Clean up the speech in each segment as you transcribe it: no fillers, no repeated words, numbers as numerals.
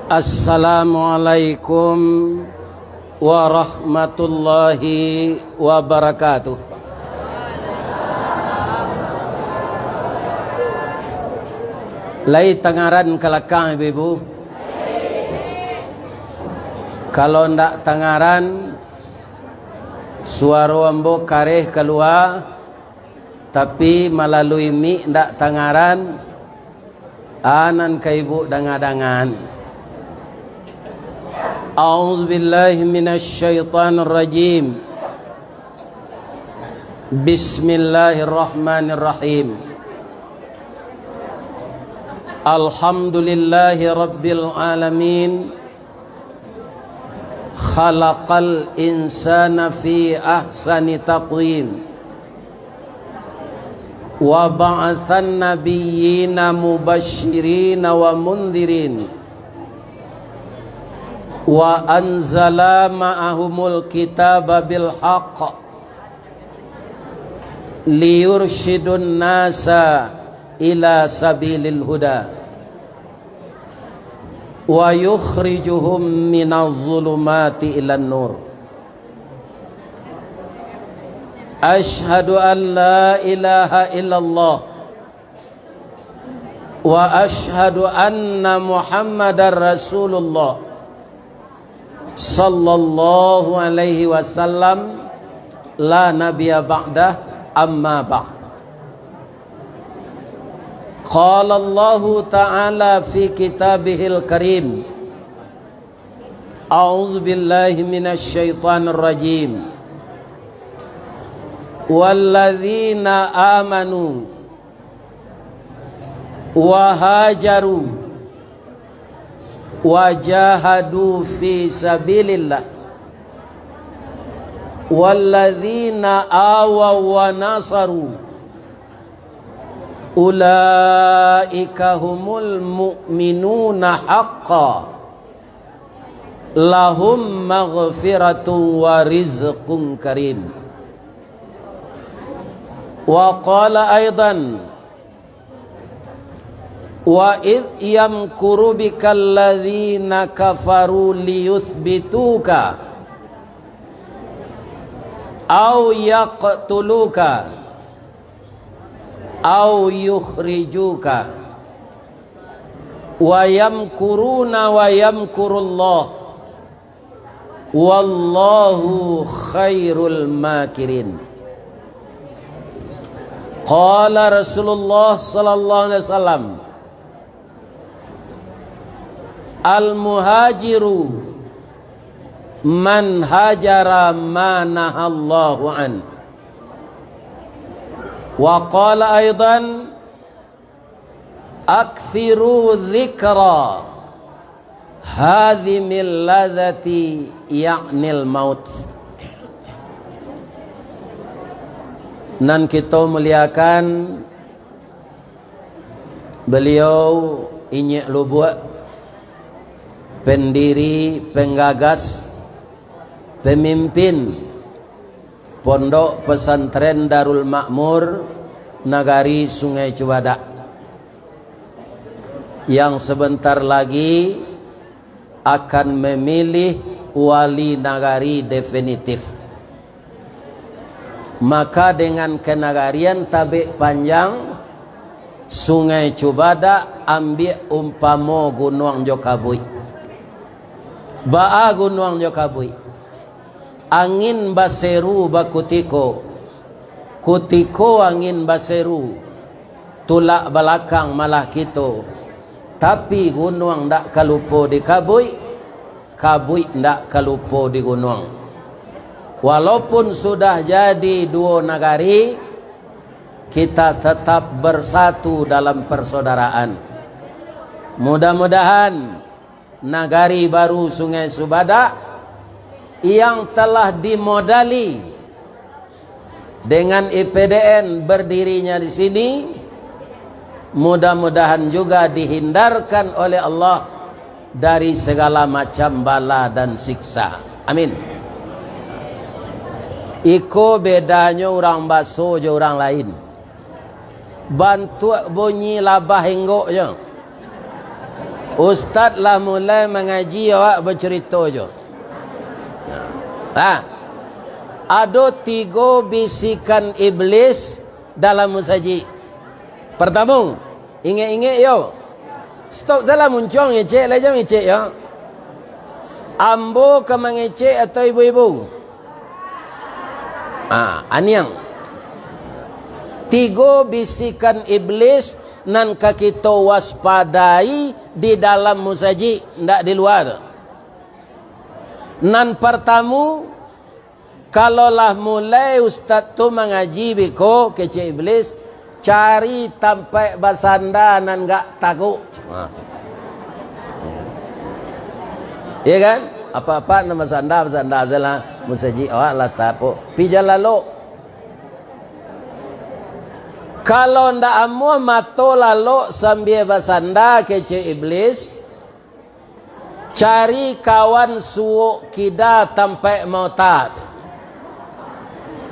Assalamualaikum warahmatullahi wabarakatuh. Lai tangaran kelakang ibu-ibu. Kalau ndak tangaran, suara ambo kareh keluar, tapi melalui mi ndak tangaran, anan ke ibu dangan-dangan. A'udzu billahi minasy syaithanir rajim. Bismillahirrahmanirrahim. Alhamdulillahi rabbil alamin. Khalaqal insana fi ahsani taqwim. Wa ba'atsan nabiyyina mubashshirina wa mundhirin. Wa anzala ma'ahumul kitaba bil haqq liyurshidun nasa ila sabilil huda wa yukhrijuhum minaz zulumati ilan nur. Ashhadu an la ilaha illallah wa ashhadu anna Muhammadar Rasulullah sallallahu alaihi wasallam la nabiyya ba'dah amma ba'd. Qala Allah ta'ala fi kitabihil karim. A'udzu billahi minasy syaithanir rajim. Walladzina amanu wa hajaru wajahadu fi sabilillah walladzina awaw wa nasaru ulaika humul mu'minuna haqqan lahum maghfiratun wa rizqun karim. Wa qala aidan wa idh yamkuru bikal ladzina kafaru liyuthbituka aw yaqtuluka aw yukhrijuka wa yamkuruna wa yamkurullah wallahu khairul makirin. Qala Rasulullah sallallahu alaihi wasallam, al-muhajiru man hajara ma nahallahu an. Wa qala aidan akthiru dzikra hadhimil ladzati ya'nil maut. Nan kita muliakan beliau Inyek Lubuk, pendiri, penggagas, pemimpin Pondok Pesantren Darul Makmur Nagari Sungai Cibadak, yang sebentar lagi akan memilih wali nagari definitif. Maka dengan kenagarian tabik panjang Sungai Cibadak ambil umpamo Gunung Jokabui. Ba'a Gunung Jokabui, angin baseru bakutiko, kutiko angin baseru, tulak belakang malah kito. Tapi gunung ndak kalupo di kabui, kabui ndak kalupo di gunung. Walaupun sudah jadi dua nagari, kita tetap bersatu dalam persaudaraan. Mudah-mudahan nagari baru Sungai Cibadak yang telah dimodali dengan IPDN berdirinya di sini, mudah-mudahan juga dihindarkan oleh Allah dari segala macam bala dan siksa. Amin. Iko bedanya orang baso je orang lain. Bantu bunyi labah enggok je. Ustaz lah mulai mengaji awak bercerita je. Ada 3 bisikan iblis dalam musajid. Pertama, ingat-ingat yo. Stop salah muncung ngecek lah, jangan ngecek ya. Ambo ke mengecek atau ibu-ibu? Aniang. 3 bisikan iblis nan ka kita waspadai di dalam musajid, ndak di luar. Nan pertama, kalaulah mulai ustaz tu mengaji biko kecik iblis, cari tampai basanda nan gak takut. Iya kan? Apa-apa nama basanda azalah musajid awak lah tapo. Pijal lalu. Kalau ndak amuah mato lalu sambil basanda kecik iblis, cari kawan suuk kida tampai mautat.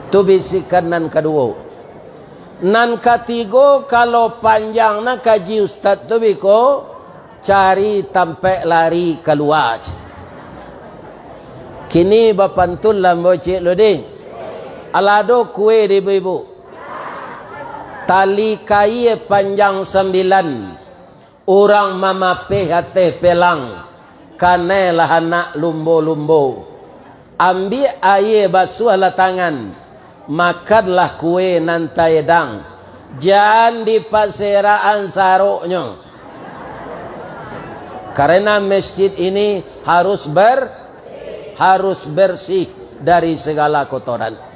Tu bisikan nan kedua. Nan ketiga, kalau panjang nak kaji ustaz tu biko, cari tampai lari keluar. Kini bapantul lambo cik lo deh. Alado kue di ibu. Tali kai panjang 9, orang mamapeh hati pelang, kanelah anak lumbo-lumbo. Ambil air basuhlah tangan, makanlah kue nantai dang. Jangan di pasiraan saruknya. Karena masjid ini harus bersih dari segala kotoran.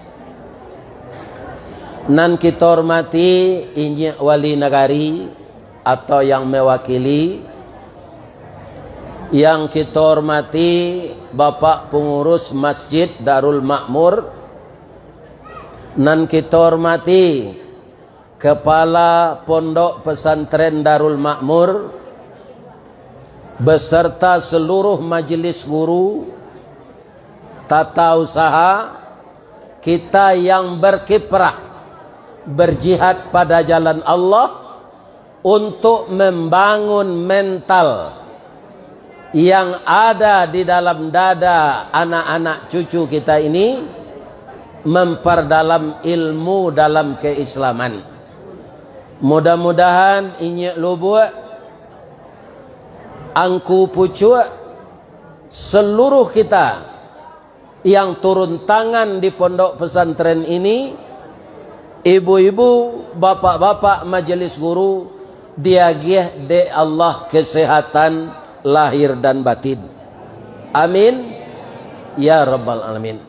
Nan kita hormati Injil wali negari atau yang mewakili, yang kita hormati Bapak Pengurus Masjid Darul Makmur, nan kita hormati Kepala Pondok Pesantren Darul Makmur beserta seluruh majelis guru, tata usaha kita yang berkiprah berjihad pada jalan Allah untuk membangun mental yang ada di dalam dada anak-anak cucu kita ini, memperdalam ilmu dalam keislaman. Mudah-mudahan ini lubuh angku pucuk seluruh kita yang turun tangan di pondok pesantren ini, ibu-ibu, bapak-bapak majelis guru, diagih de Allah kesehatan lahir dan batin. Amin ya rabbal alamin.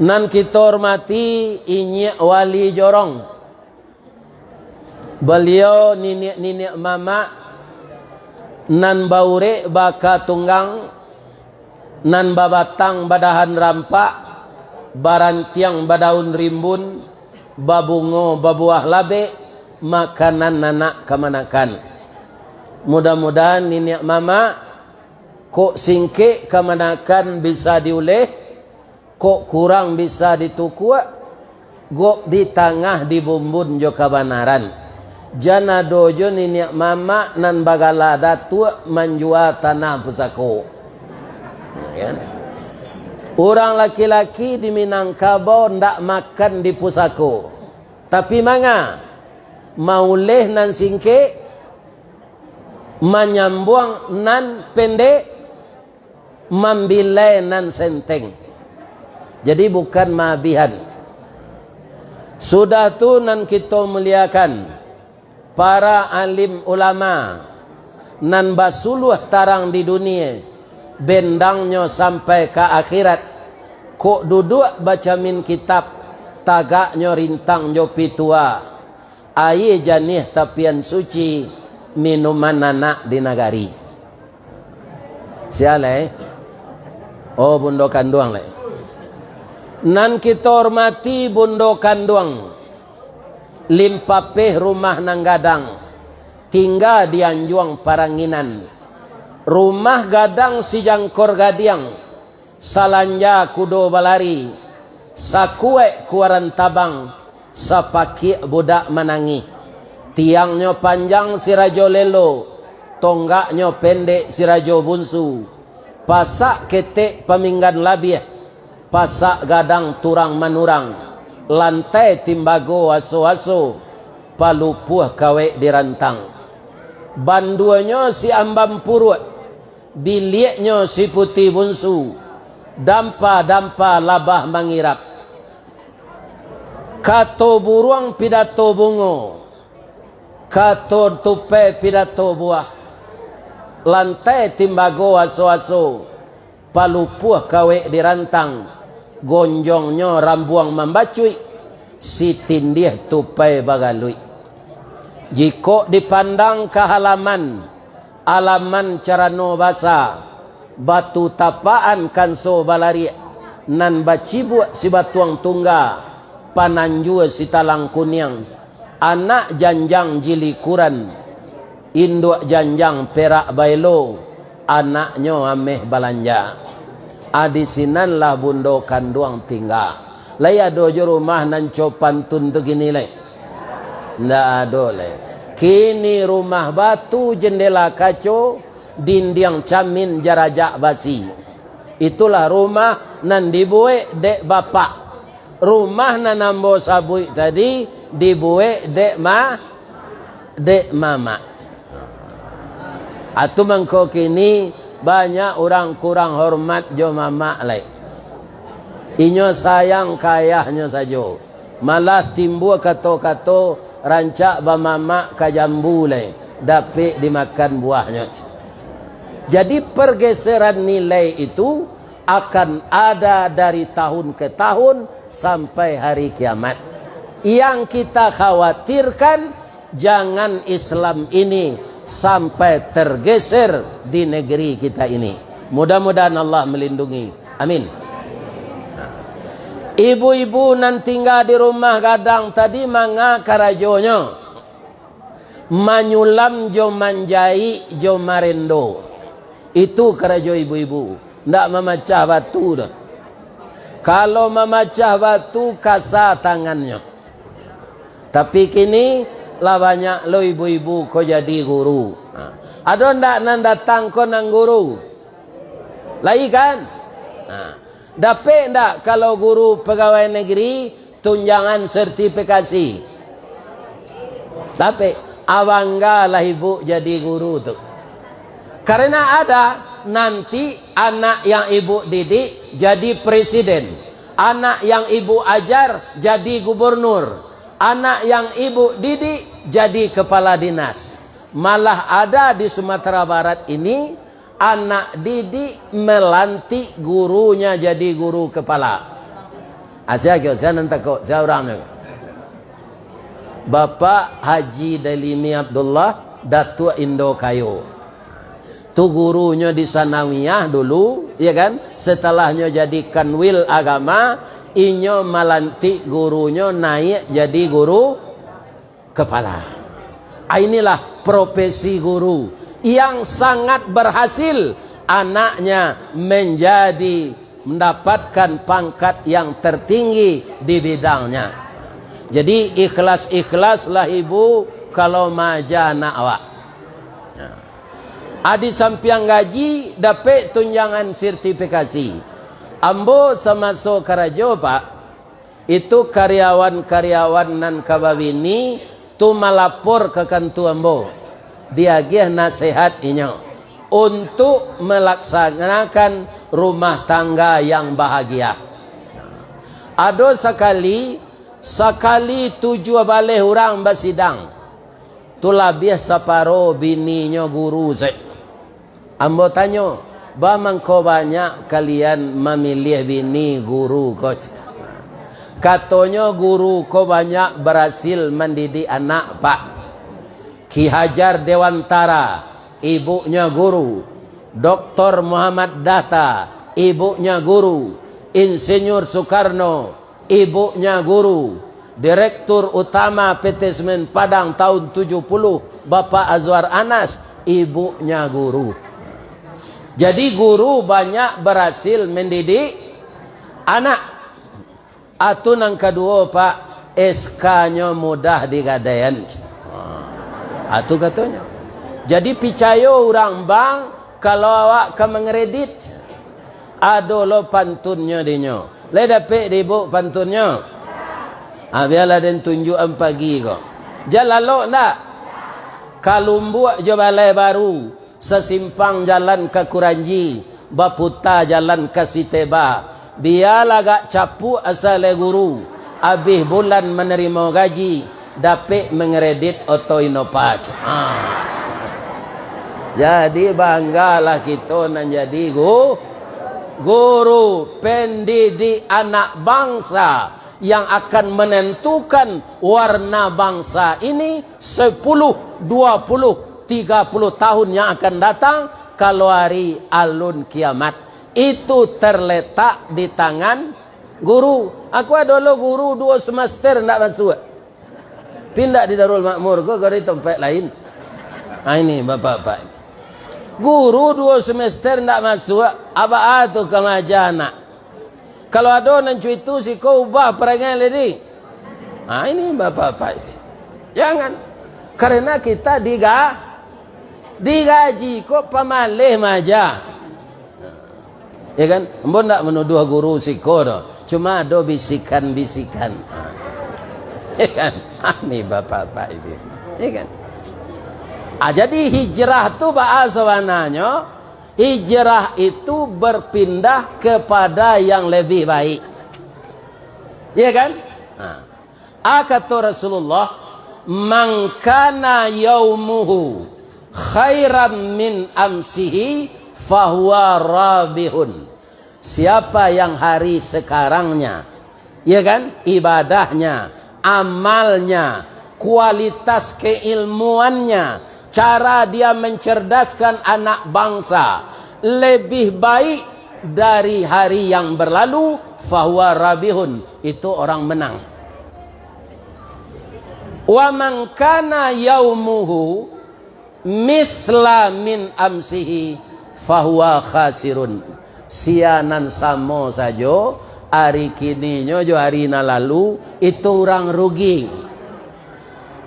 Nan kita hormati Inyi Wali Jorong. Beliau nenek mama nan baure baka tunggang, nan babatang badahan rampak, barantiang badaun rimbun, babungo babuah labe, makanan nanak kemanakan. Mudah-mudahan nenek mama kok singke kemanakan bisa diuleh, kok kurang bisa ditukua, gok di tengah dibumbun jo kabanaran. Jana dojo nenek mama nan bagala datua menjual tanah pusako. Ya. Orang laki-laki di Minangkabau ndak makan di pusako. Tapi manga mauleh nan singke, menyambuang nan pendek, membilai nan senteng. Jadi bukan mabihan. Sudah tu nan kita muliakan para alim ulama nan basuluh tarang di dunia, bendangnya sampai ke akhirat, kok duduk baca min kitab, tagaknya rintang jopi tua, air janih tapian suci, minuman anak di nagari. Siapa Oh Bundo Kanduang le. Nan kita hormati Bundo Kanduang, limpapeh rumah nang gadang, tinggal di Anjuang Paranginan. Rumah gadang si jangkor gadiang, salanja kudo balari, sakue kuaran tabang, sapaki budak menangi. Tiangnya panjang si rajo lelo, tonggaknya pendek si rajo bunsu, pasak ketek paminggan labiah, pasak gadang turang manurang, lantai timbago aso-aso, palupuh kawe dirantang. Banduanya si ambam purut, biliknya si putih bunsu, dampa-dampa labah mangirap. Kato buruang pidato bungo, kato tupe pidato buah, lantai timbago aso-aso, palupuh kawe dirantang, gonjongnya rambuang membacui, si tindih tupai bagalui. Jika dipandang ke halaman, alaman carano basa, batu tapaan kanso balari, nan bacibu si batuang tungga, pananjua si talang kuniang, anak janjang jilikuran, induk janjang perak bailo, anaknya ameh balanja. Adisinanlah bundo kanduang tinggal. Laya dojo rumah nan copan tuntuk ini le. Ndak adole. Kini rumah batu, jendela kaco, dinding camin jarajak basi. Itulah rumah nan dibuat dek bapak. Rumah nan ambo sabui tadi dibuat dek mama. Atu mangko kini banyak orang kurang hormat jo mama lai. Inyo sayang kayahnya saja. Malah timbul kato-kato rancak bamama kajambu lai, dapat dimakan buahnya. Jadi pergeseran nilai itu akan ada dari tahun ke tahun sampai hari kiamat. Yang kita khawatirkan jangan Islam ini sampai tergeser di negeri kita ini. Mudah-mudahan Allah melindungi. Amin. Ibu-ibu nan tinggal di rumah gadang tadi manga karajonya manyulam jo manjai jo marendo. Itu karajo ibu-ibu, ndak memecah batu dah. Kalau memecah batu kasar tangannya. Tapi kini lah banyak lo ibu-ibu kau jadi guru. Ada ndak nan datang kau nang guru? Lagi kan? Dapat ndak kalau guru pegawai negeri tunjangan sertifikasi? Dapat. Awanggalah ibu jadi guru tu. Karena ada nanti anak yang ibu didik jadi presiden, anak yang ibu ajar jadi gubernur, anak yang ibu didik jadi kepala dinas. Malah ada di Sumatera Barat ini anak didik melantik gurunya jadi guru kepala. Asyik saya nanti kok saya orangnya. Bapak Haji Dalimi Abdullah Datuk Indo Kayu. Tu gurunya di Sanawiyah dulu, ya kan? Setelahnya jadi kanwil agama, inyo melantik gurunya naik jadi guru kepala. Inilah profesi guru yang sangat berhasil, anaknya mendapatkan pangkat yang tertinggi di bidangnya. Jadi ikhlas-ikhlaslah ibu kalau maja anak awak. Adi sampiang gaji dapat tunjangan sertifikasi. Ambo sama karajo pak, itu karyawan-karyawan nan kabawini tu melapor ke kantu ambo. Dia gih nasihat inyo untuk melaksanakan rumah tangga yang bahagia. Ado sekali 7 balik orang bersidang. Tu labih saparo bininya guru saya. Ambo tanya, bamang ko banyak kalian memilih bini guru coach? Katanya guru ko banyak berhasil mendidik anak pak. Ki Hajar Dewantara, ibunya guru. Dr. Muhammad Datta, ibunya guru. Insinyur Soekarno, ibunya guru. Direktur Utama PT Semen Padang tahun 70, Bapak Azwar Anas, ibunya guru. Jadi guru banyak berhasil mendidik anak. Atau yang kedua pak, SK-nya mudah digadaian. Atau katanya. Jadi picayo orang bang kalau awak ke mengredit ada lo pantunnya dinyo. Le dapat dibu pantunnya. Biarlah den tunjukan pagi kok. Jalan lo ndak? Kalumbu jo balai baru, sesimpang jalan ke Kuranji, baputa jalan ke Siteba. Biarlah gak capu asal guru. Habis bulan menerima gaji, dapat mengredit auto inopat. Jadi banggalah kita nak jadi guru pendidik anak bangsa yang akan menentukan warna bangsa ini 10, 20, 30 tahun yang akan datang kalau hari alun kiamat. Itu terletak di tangan guru. Aku ada dulu guru 2 semester nak masuk. Pindah di Darul Makmur ke di tempat lain. Ini bapak-bapak. Guru 2 semester nak masuk, apa tu kemaja nak. Kalau ada nancu itu si kau ubah perangai lagi. Ini bapak-bapak. Jangan. Karena kita digaji kok pamalih maja. Ya kan? Mbok nak menuduh guru siko do. Cuma ada bisikan-bisikan. Ya kan? Ini bapak-bapak itu. Ya kan? Jadi hijrah tu bahasa warnanya, hijrah itu berpindah kepada yang lebih baik. Ya kan? Kata Rasulullah, "Man kana yaumuhu khairan min amsihi fahuwa rabihun." Siapa yang hari sekarangnya, ya kan, ibadahnya, amalnya, kualitas keilmuannya, cara dia mencerdaskan anak bangsa lebih baik dari hari yang berlalu, fahuwa rabihun, itu orang menang. Wa man kana yaumuhu mithla min amsihi fahuwa khasirun. Sianan samo saja hari kini jo hari na lalu itu orang rugi.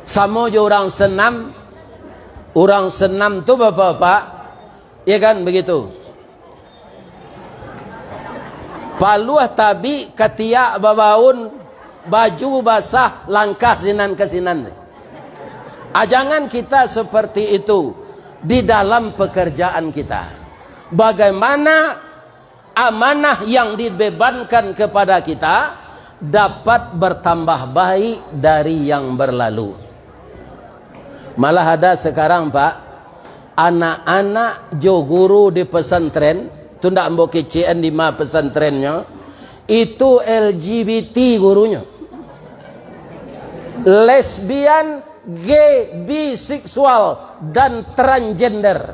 Samo jo orang senam. Orang senam tu bapak-bapak, ya kan begitu. Paluah tabi ketiak babaun baju basah langkah sinan ke sinan. Jangan kita seperti itu di dalam pekerjaan kita. Bagaimana amanah yang dibebankan kepada kita dapat bertambah baik dari yang berlalu. Malah ada sekarang Pak, anak-anak jo guru di pesantren, tu ndak mbok kecen di ma pesantrennya, itu LGBT gurunya. Lesbian, gay, biseksual dan transgender.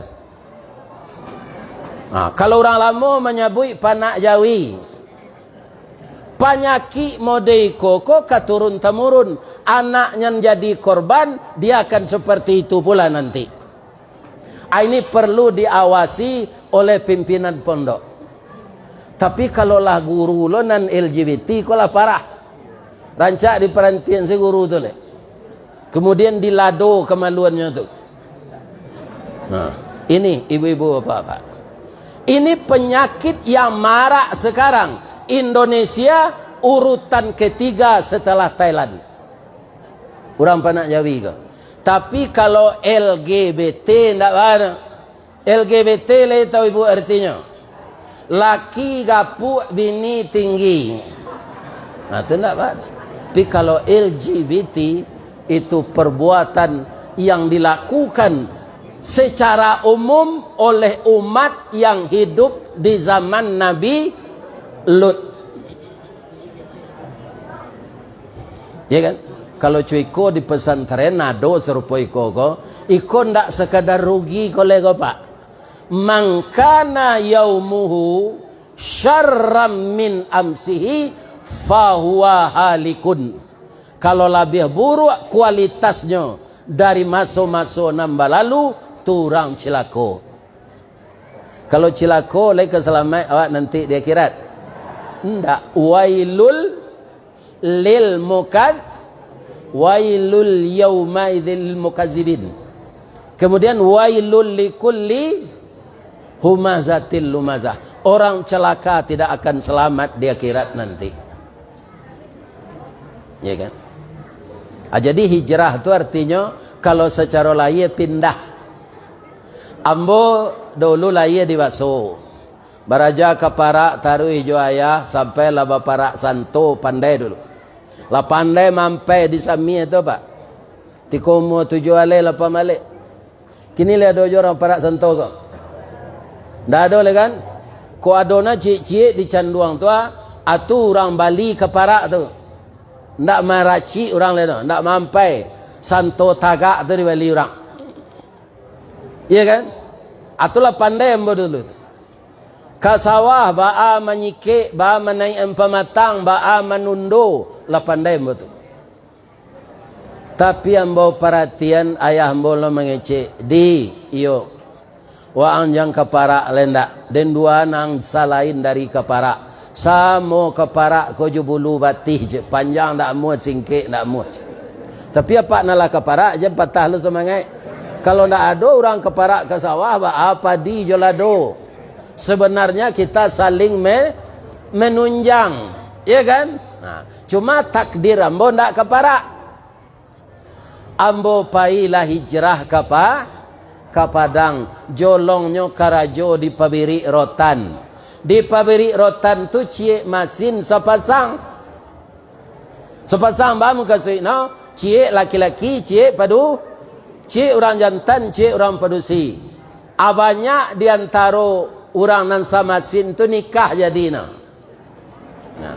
Kalau orang lama menyebut panak jawi, penyakit mode koko keturun temurun, anaknya jadi korban, dia akan seperti itu pula nanti. Ini perlu diawasi oleh pimpinan pondok. Tapi kalau lah guru lo nan LGBT kok lah parah. Rancak di perhentian si guru tu le. Kemudian dilado kemaluannya tu. Ini ibu-ibu bapak-bapak. Ini penyakit yang marak sekarang. Indonesia urutan ketiga setelah Thailand. Orang panak Jawi ke. Tapi kalau LGBT tidak ada. LGBT le tahu ibu artinya. Laki gapuk, bini tinggi. Itu tidak ada. Tapi kalau LGBT itu perbuatan yang dilakukan secara umum oleh umat yang hidup di zaman Nabi Lut. Ya kan? Kalau cuiko di pesantren nado serupa iko ko, iko ndak sekadar rugi kolego Pak. Mangkana yaumuhu syarram min amsihi fahuwa halikun. Kalau lebih buruk kualitasnya dari masuk-masuk nambah lalu, turang cilako. Kalau cilako lagi keselamat awak nanti di akhirat. Ndak, wailul wailul yaumaidil mukazibin. Kemudian wailul likulli humazatil lumazah. Orang celaka tidak akan selamat di akhirat nanti. Ya kan? Jadi hijrah itu artinya kalau secara lahir pindah. Ambo dulu lahir di Baso. Baraja ke Parak taruh hijau ayah sampai lah Parak Santo pandai dulu. Lah pandai mampai di Sami itu pak. Tikomo tujuh alai lapa malik. Kini lihat dojo orang Parak Santo kok. Ndak ada le kan? Ko adona cik-cik di Canduang tua atu orang Bali ke Parak tu. Ndak maraci orang le no, ndak mampai Santo Tagak tu di Bali orang. Iya kan? Atulah pandai ambo dulu. Kasawah ba'a menyikik, ba'a menaik pematang, ba'a menundo, lah pandai ambo tu. Tapi ambo perhatian ayah ambo lo mengecek di iyo wa anjang keparak lendak dan dua nang salain dari keparak samo keparak ko jubulu batih je panjang dak muat singkik dak muat. Tapi apa nala keparak je patah lu semangat. Kalau ndak ada orang keparak ke sawah apa di jolado. Sebenarnya kita saling menunjang, ya kan? Nah, cuma takdir ambo ndak keparak. Ambo pailah hijrah ke Padang, jolongnya karajo di pabiri rotan. Di pabiri rotan tu cie masin sepasang bam kasih no, cie laki-laki, cie padu, cie orang jantan, cie orang padusi. Banyak diantara orang nan samasin tu nikah jadi no. Nah,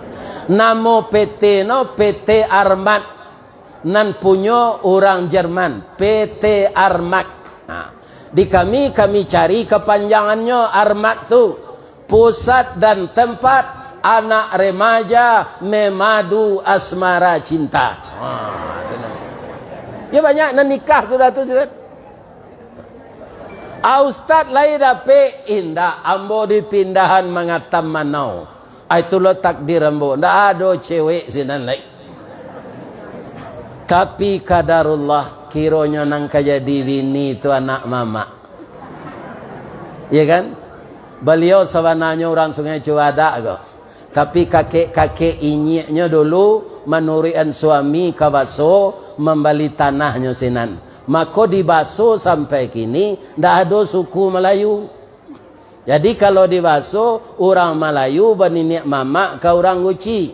namo PT no PT Armat nan punya orang Jerman PT Armat. Nah, di kami cari kepanjangannya Armat tu pusat dan tempat anak remaja memadu asmara cinta. Ya banyak nan nikah sudah tu sudah. Ustaz lain dapat indah ambo dipindahan mengatam manau. Itulah takdir ambo. Ndak ada cewek sinan lain. Tapi kadarullah kironya nang kajadi bini itu anak mama. Ya kan? Beliau sebenarnya orang Sungai Cuadak kok. Tapi kakek-kakek inyeknya dulu menurian suami ke Baso membeli tanahnya sinan. Maka di Baso sampai kini ndak ada suku Melayu. Jadi kalau di Baso orang Melayu berninik mama ke orang Guci.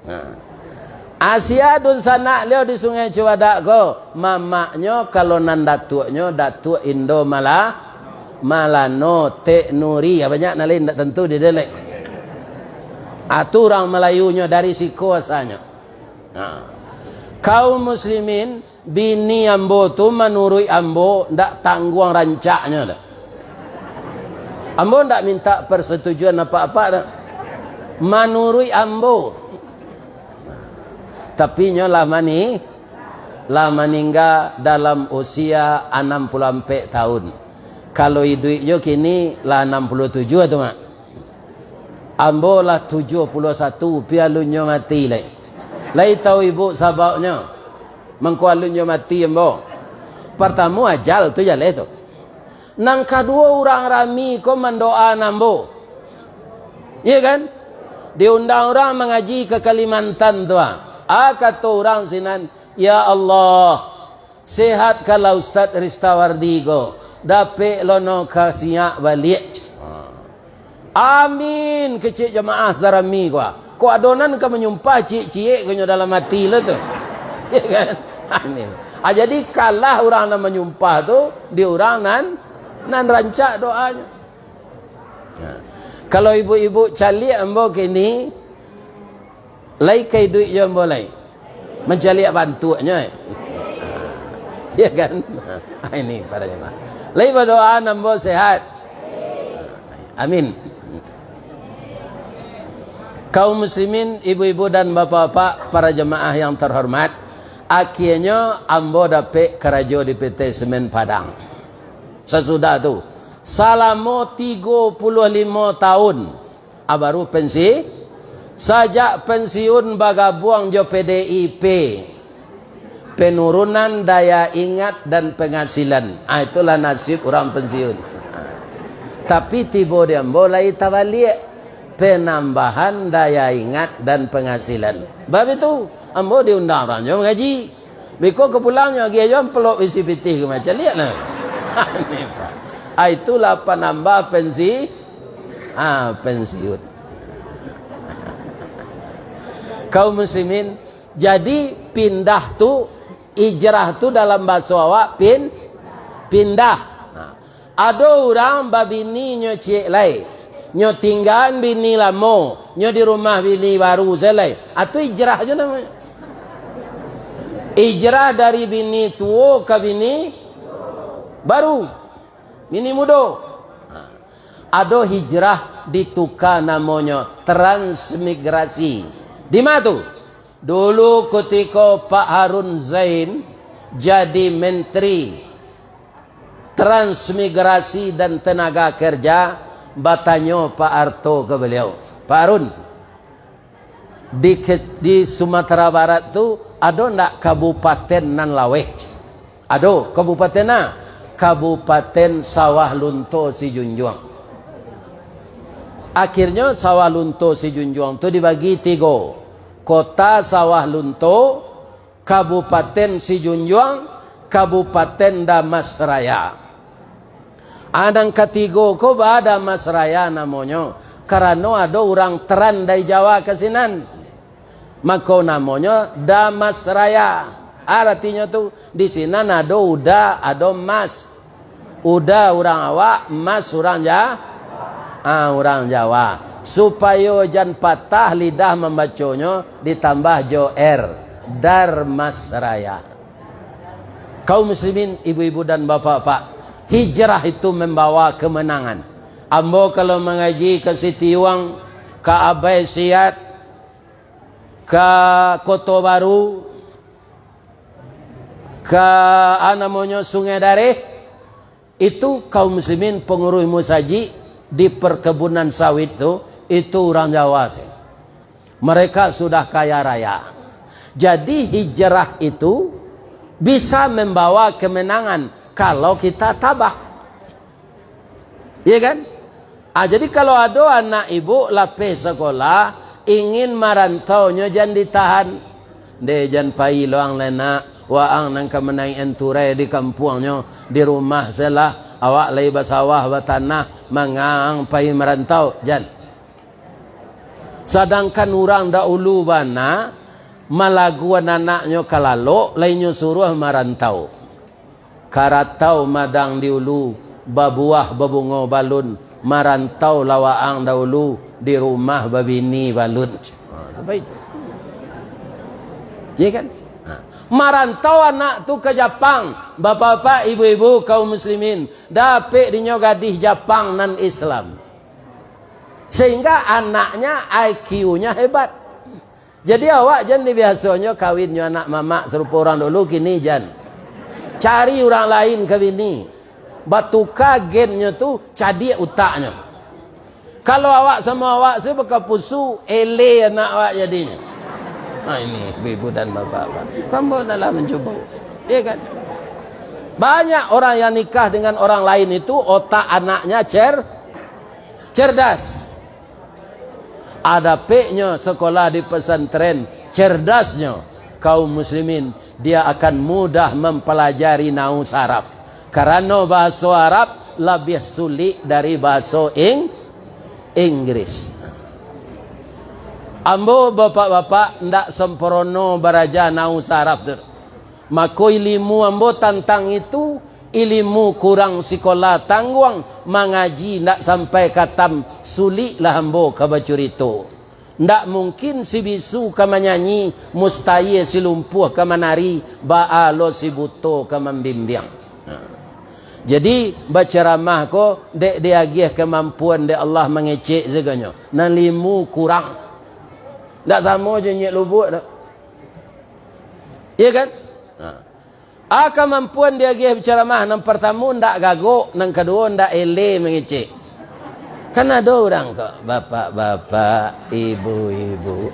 Nah. Asia dun sana leo di Sungai Cuadak ko mamaknya kalau nan datuknya datuk Indo Malano Tek Nuri ya banyak nalin ndak tentu di delek. Atu orang Melayunya dari siku asalnya. Nah. Kaum muslimin bini ambo tu menurut ambo ndak tangguang rancaknya dah. Ambo ndak minta persetujuan apa-apa dah. Menurut ambo. Tapi nyolah meninggal dalam usia 64 tahun. Kalau hidup kini lah 67 tu mak. Ambo lah 71 pialunyo mati lai. Lai tahu ibu sababnya. Mengkualunyo mati ambo. Pertama ajal tu jale tu. Nang kedua orang rami ko mendoa nambo. Iya kan? Diundang orang mengaji ke Kalimantan tu kata orang sinan, ya Allah, sehat kalau Ustaz Ristawardi ko, dapat lono kasihnya balik. Amin kecik jemaah zarami ko. Ko adonan ka menyumpah cik-cik ko dalam hati lo tu. Ya kan? Amin. Jadi kalah orang nan menyumpah tu, di orang nan rancak doanya. Kalau ibu-ibu calik ambo kini lai kai duit je boleh mencari bantuannya ya kan. Ini para jemaah lai berdoa nambo sehat amin. Kaum muslimin, ibu-ibu dan bapak-bapak, para jemaah yang terhormat, akhirnya ambo dapat kerja di PT Semen Padang. Sesudah tu selama 35 tahun baru pensi. Sajak pensiun bagabuang jo PDIP. penurunan daya ingat dan penghasilan. Itulah nasib orang pensiun. Tapi tiba dia mulai tabalik, penambahan daya ingat dan penghasilan. Sebab itu ambo diundang orang jom ngaji. Biko kepulangnya dia jom peluk isi pitih ke macam lihatlah. Itulah penambah pensiun. Kaum muslimin, jadi pindah tu, hijrah tu dalam bahasa awak pindah. Ada orang babini nyo cik lai, nyo tinggal bini lama, nyo di rumah bini baru selai. Atau hijrah je namanya. Hijrah dari bini tua ke bini baru, bini muda. Ada hijrah ditukar namanya transmigrasi. Di mana tu? Dulu ketika Pak Harun Zain jadi menteri transmigrasi dan tenaga kerja, batanyo Pak Harto ke beliau, Pak Harun, di Sumatera Barat tu ada ndak kabupaten nan laweh? Ada kabupaten na? Kabupaten Sawah Lunto Sijunjuang. Akhirnya Sawah Lunto Sijunjuang tu dibagi 3. Kota Sawah Lunto, Kabupaten Sijunjuang, Kabupaten Damasraya. Adang ketiga ko ba Damasraya namanya, karena ada orang teran dari Jawa ke sinan, maka namanya Damasraya. Artinya tu di sinan ada uda, ada mas. Uda orang awak, mas orang orang Jawa. Supaya jan patah lidah membacanya ditambah jo r, Darmasraya. Kaum muslimin, ibu-ibu dan bapak-bapak, hijrah itu membawa kemenangan. Ambo kalau mengaji ke Sitiwang, ke Abai Siat, ke Kota Baru, ke namanya Sungai Dareh, itu kaum muslimin pengurus musaji di perkebunan sawit itu orang Jawa sih. Mereka sudah kaya raya. Jadi hijrah itu bisa membawa kemenangan kalau kita tabah. Iya kan? Jadi kalau ada anak ibu lapis sekolah ingin marantaunya jangan ditahan. De jan pai loang lena waang nang kamenai enture di kampungnya di rumah selah awak lai basawah batanah mangang pai merantau jan. Sedangkan orang dahulu bana malaguan anaknya kalalo lainnya suruh marantau. Karatau madang diulu babuah babungo balun marantau lawaang dahulu di rumah babini balun. Baik. Ya kan? Marantau anak tu ke Jepang, bapak-bapak, ibu-ibu, kaum muslimin, dapet dinyo gadih Jepang nan Islam. Sehingga anaknya IQ-nya hebat. Jadi awak jangan biasanya kawinnya anak mama serupa orang dulu, kini jangan. Cari orang lain kawini. Batuka gennya tu cadi utaknya. Kalau awak sama awak saya berkapusu, ele anak awak jadinya. Ini ibu dan bapak-bapak, kamu dalam mencoba, ya kan? Banyak orang yang nikah dengan orang lain itu otak anaknya cerdas. Ada peknya sekolah di pesantren, cerdasnya kaum muslimin, dia akan mudah mempelajari nahwu saraf. Karena bahasa Arab lebih sulit dari bahasa Inggris. Ambo bapak-bapak ndak sempurna baraja nahwu saraf tu. Maka ilmu ambo tentang itu ilmu kurang sekolah tangguang mengaji ndak sampai katam sulit lah ambo kabacurito. Ndak mungkin si bisu ka menyanyi, mustahil si lumpuh ka menari, baalo si buto ka membimbing. Jadi berceramah ko dek dia agih kemampuan dek Allah mengecek seganya. Nan ilmu kurang. Tak sama je nyek lubuk dah. Iya kan? Kemampuan dia pergi berceramah, yang pertama ndak gagok, yang kedua ndak ele mengecek. Kan ada orang kok, bapak-bapak, ibu-ibu.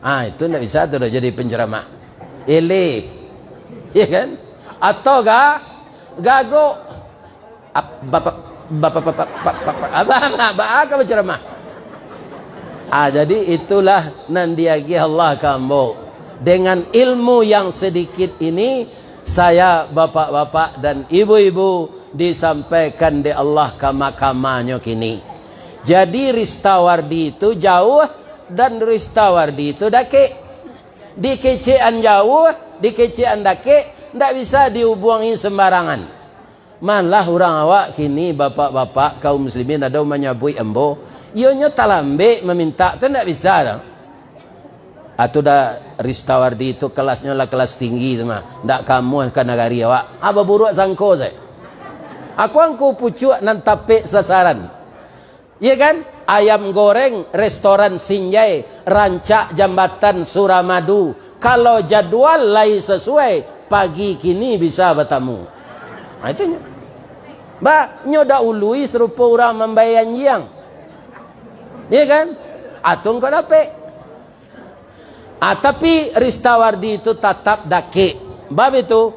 Itu tidak bisa tuh jadi penceramah. Ele, ya kan? Atau gago, bapak penceramah. Jadi itulah nandiagi Allah kambo. Dengan ilmu yang sedikit ini, saya bapak-bapak dan ibu-ibu disampaikan di Allah kama-kamanya kini. Jadi Ristawardi itu jauh dan Ristawardi itu dake. Di kecean jauh, di kecean dake, tidak bisa dihubungi sembarangan. Malah orang awak kini bapak-bapak kaum muslimin ada menyabui embo, ionya talambe meminta itu tidak bisa dah. Atau dah Ristawardi itu kelasnya lah kelas tinggi tu mah. Ndak kamu kan negari awak. Apa buruk sangko saya. Aku pucuk nan tapik sasaran. Iya kan? Ayam goreng restoran Sinjai, rancak jambatan Suramadu. Kalau jadwal lain sesuai, pagi kini bisa bertemu. Itunya. Nyoda ului serupa orang membayar yang. Iya kan? Atung kau dapat. Tapi Ristawardi itu tetap dake. Bab itu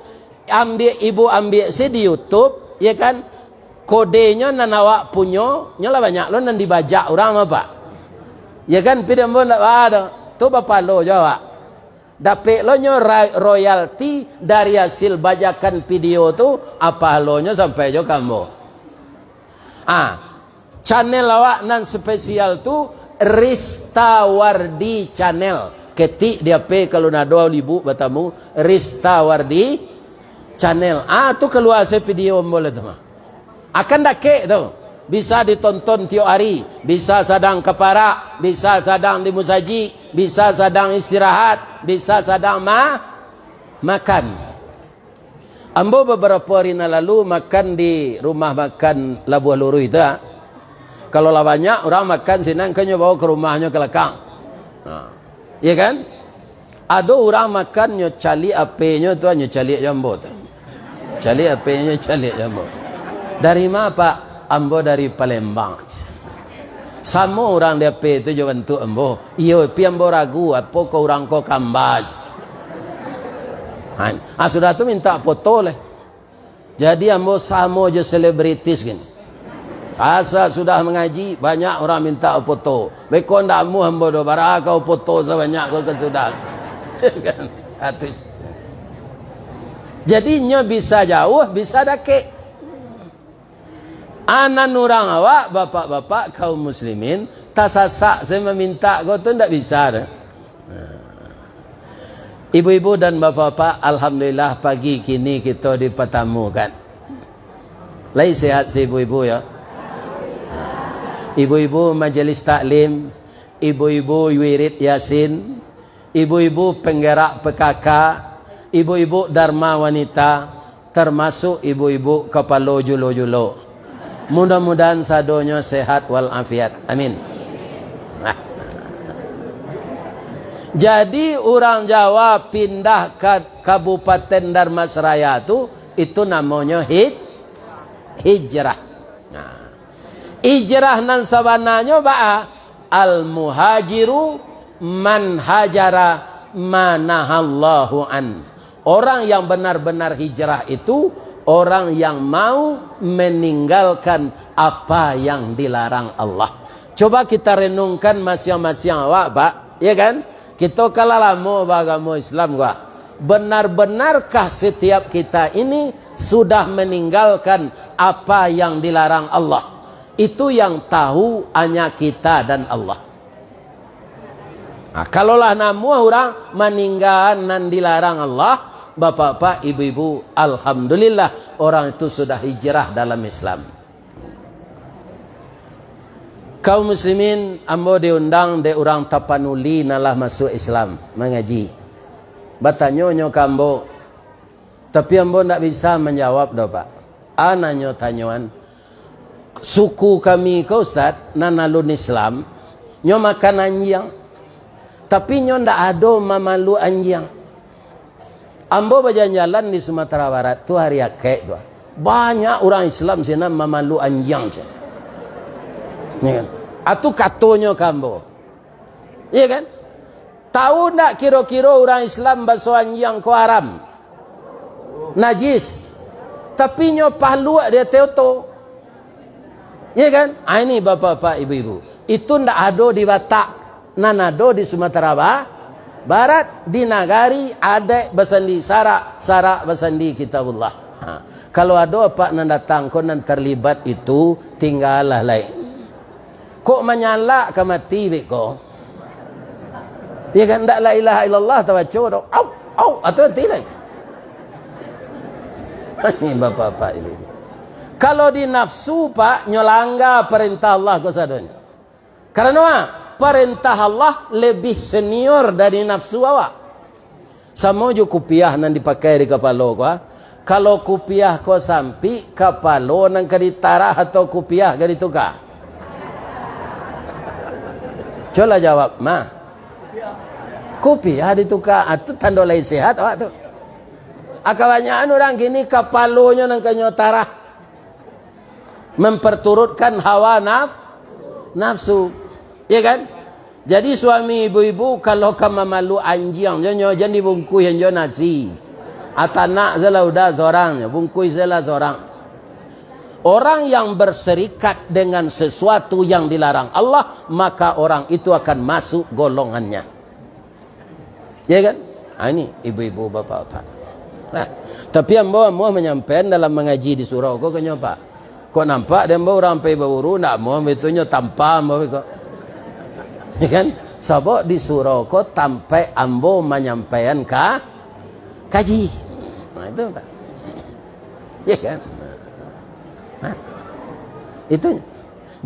ibu ambil di YouTube, ya kan? Kodenya nan awak punyo, nyola banyak lo nan dibajak orang apa? Ya kan? Pidam pun tak ada. Tu bapa lo jawab. Dapat lo nyo royalti dari hasil bajakan video tu apa lo nyo sampai jo kamu. Channel awak nan spesial tu Ristawardi channel. Ketik dia pe kalau nak 2,000 bertamu Ristawardi channel. Tu keluar saya video boleh tu mah. Akan dake tu. Bisa ditonton tiap hari, bisa sedang keparak, bisa sedang di musaji, bisa sedang istirahat, bisa sedang makan. Ambo beberapa hari lalu makan di rumah makan Labuah Luru itu. Kalau lah banyak orang makan senang kan bawa ke rumahnya ke lekang. Ya kan? Ada orang makan nyo cali apenya tu nyo cali jambo tu. Cali apenya cali jambo. Dari mana Pak? Ambo dari Palembang. Sama orang dia pe itu jo bentuk ambo. Iyo pi ambo ragu apa ko orang ko kambaj. Sudah tu minta foto leh. Jadi ambo sama je selebritis gini. Asal sudah mengaji banyak orang minta foto. Beko ndak mu ambo do bara kau foto sebanyak kau ke sudah. Kan? Jadi nyo bisa jauh, bisa dake. Anak orang awak, bapak-bapak kaum muslimin, tak sasak saya meminta kau tu tidak bisa dah. Ibu-ibu dan bapak-bapak, alhamdulillah pagi kini kita dipertemukan. Lai sehat si ibu-ibu ya. Ibu-ibu majelis taklim, ibu-ibu wirid yasin, ibu-ibu penggerak PKK, ibu-ibu dharma wanita, termasuk ibu-ibu kepala julo-julo. Mudah-mudahan sadonya sehat walafiat. Amin. Jadi orang Jawa pindah ke Kabupaten Dharmasraya itu namanya hijrah. Hijrah nan sabananya al-muhajiru man hajara manahallahu an. Orang yang benar-benar hijrah itu orang yang mau meninggalkan apa yang dilarang Allah. Coba kita renungkan masing-masing awak, Pak. Ya kan? Kita kalau lama beragama Islam gua. Benar-benarkah setiap kita ini sudah meninggalkan apa yang dilarang Allah? Itu yang tahu hanya kita dan Allah. Kalaulah namu orang meninggalkan dan dilarang Allah, bapak-bapak, ibu-ibu, alhamdulillah orang itu sudah hijrah dalam Islam. Kaum muslimin, ambo diundang de orang Tapanuli nalah masuk Islam mengaji. Bertanya kambo, tapi ambo tidak bisa menjawab dah Pak. Anaknya tanyaan, suku kami ke Ustaz nanalun Islam, nyo makan anjing, tapi nyo ndak ada mamalu anjing. Ambo berjalan-jalan di Sumatera Barat tu hari akek tu. Banyak orang Islam sana mamalu anjing je. Ni kan. Atu katanya kambo. Iya kan? Tahu tak kira-kira orang Islam basuh anjing ko haram? Najis. Tapi nyo palu dia teoto. Ya kan? Ini bapak-bapak, ibu-ibu. Itu ndak ada di Batak, nan ada di Sumatera Barat, di Nagari ada basandi sarak basandi kitabullah. Kalau ada apa nan datang ko nan terlibat itu tinggallah lain. Kok menyala ke mati beko? Ya kan ndak la ilaha illallah tawacu do. Au atau tidak. Ini bapak-bapak ini. Kalau di nafsu pak nyolangga perintah Allah ko sadon. Karena perintah Allah lebih senior dari nafsu awak. Sama jo kupiah nan dipakai di kepala ko. Kalau kupiah ko sampai kepala nan kadi tarah atau kupiah kadi tukar. Coba jawab, mah. Kupiah ditukar, itu tanda lain sehat awak tu. Kebanyakan orang gini kepalanya nan kanyo tarah. Memperturutkan hawa nafsu. Ya kan? Jadi suami ibu-ibu kalau kamu malu anjing, jangan dibungkus yang nasi. Atanak zela udah seorang, bungkus zela seorang. Orang yang berserikat dengan sesuatu yang dilarang Allah, maka orang itu akan masuk golongannya. Ya kan? Ini ibu-ibu bapak-bapak. Nah, tapi ambo menyampaikan dalam mengaji di surau kok kenapa? Kok nampak dan ambo orang pai bauru nak mau betulnya tanpa ambo kok. Ya kan? Sebab di surau kok sampai ambo menyampaikan kaji. Nah, itu Pak. Ya kan? Nah, itu.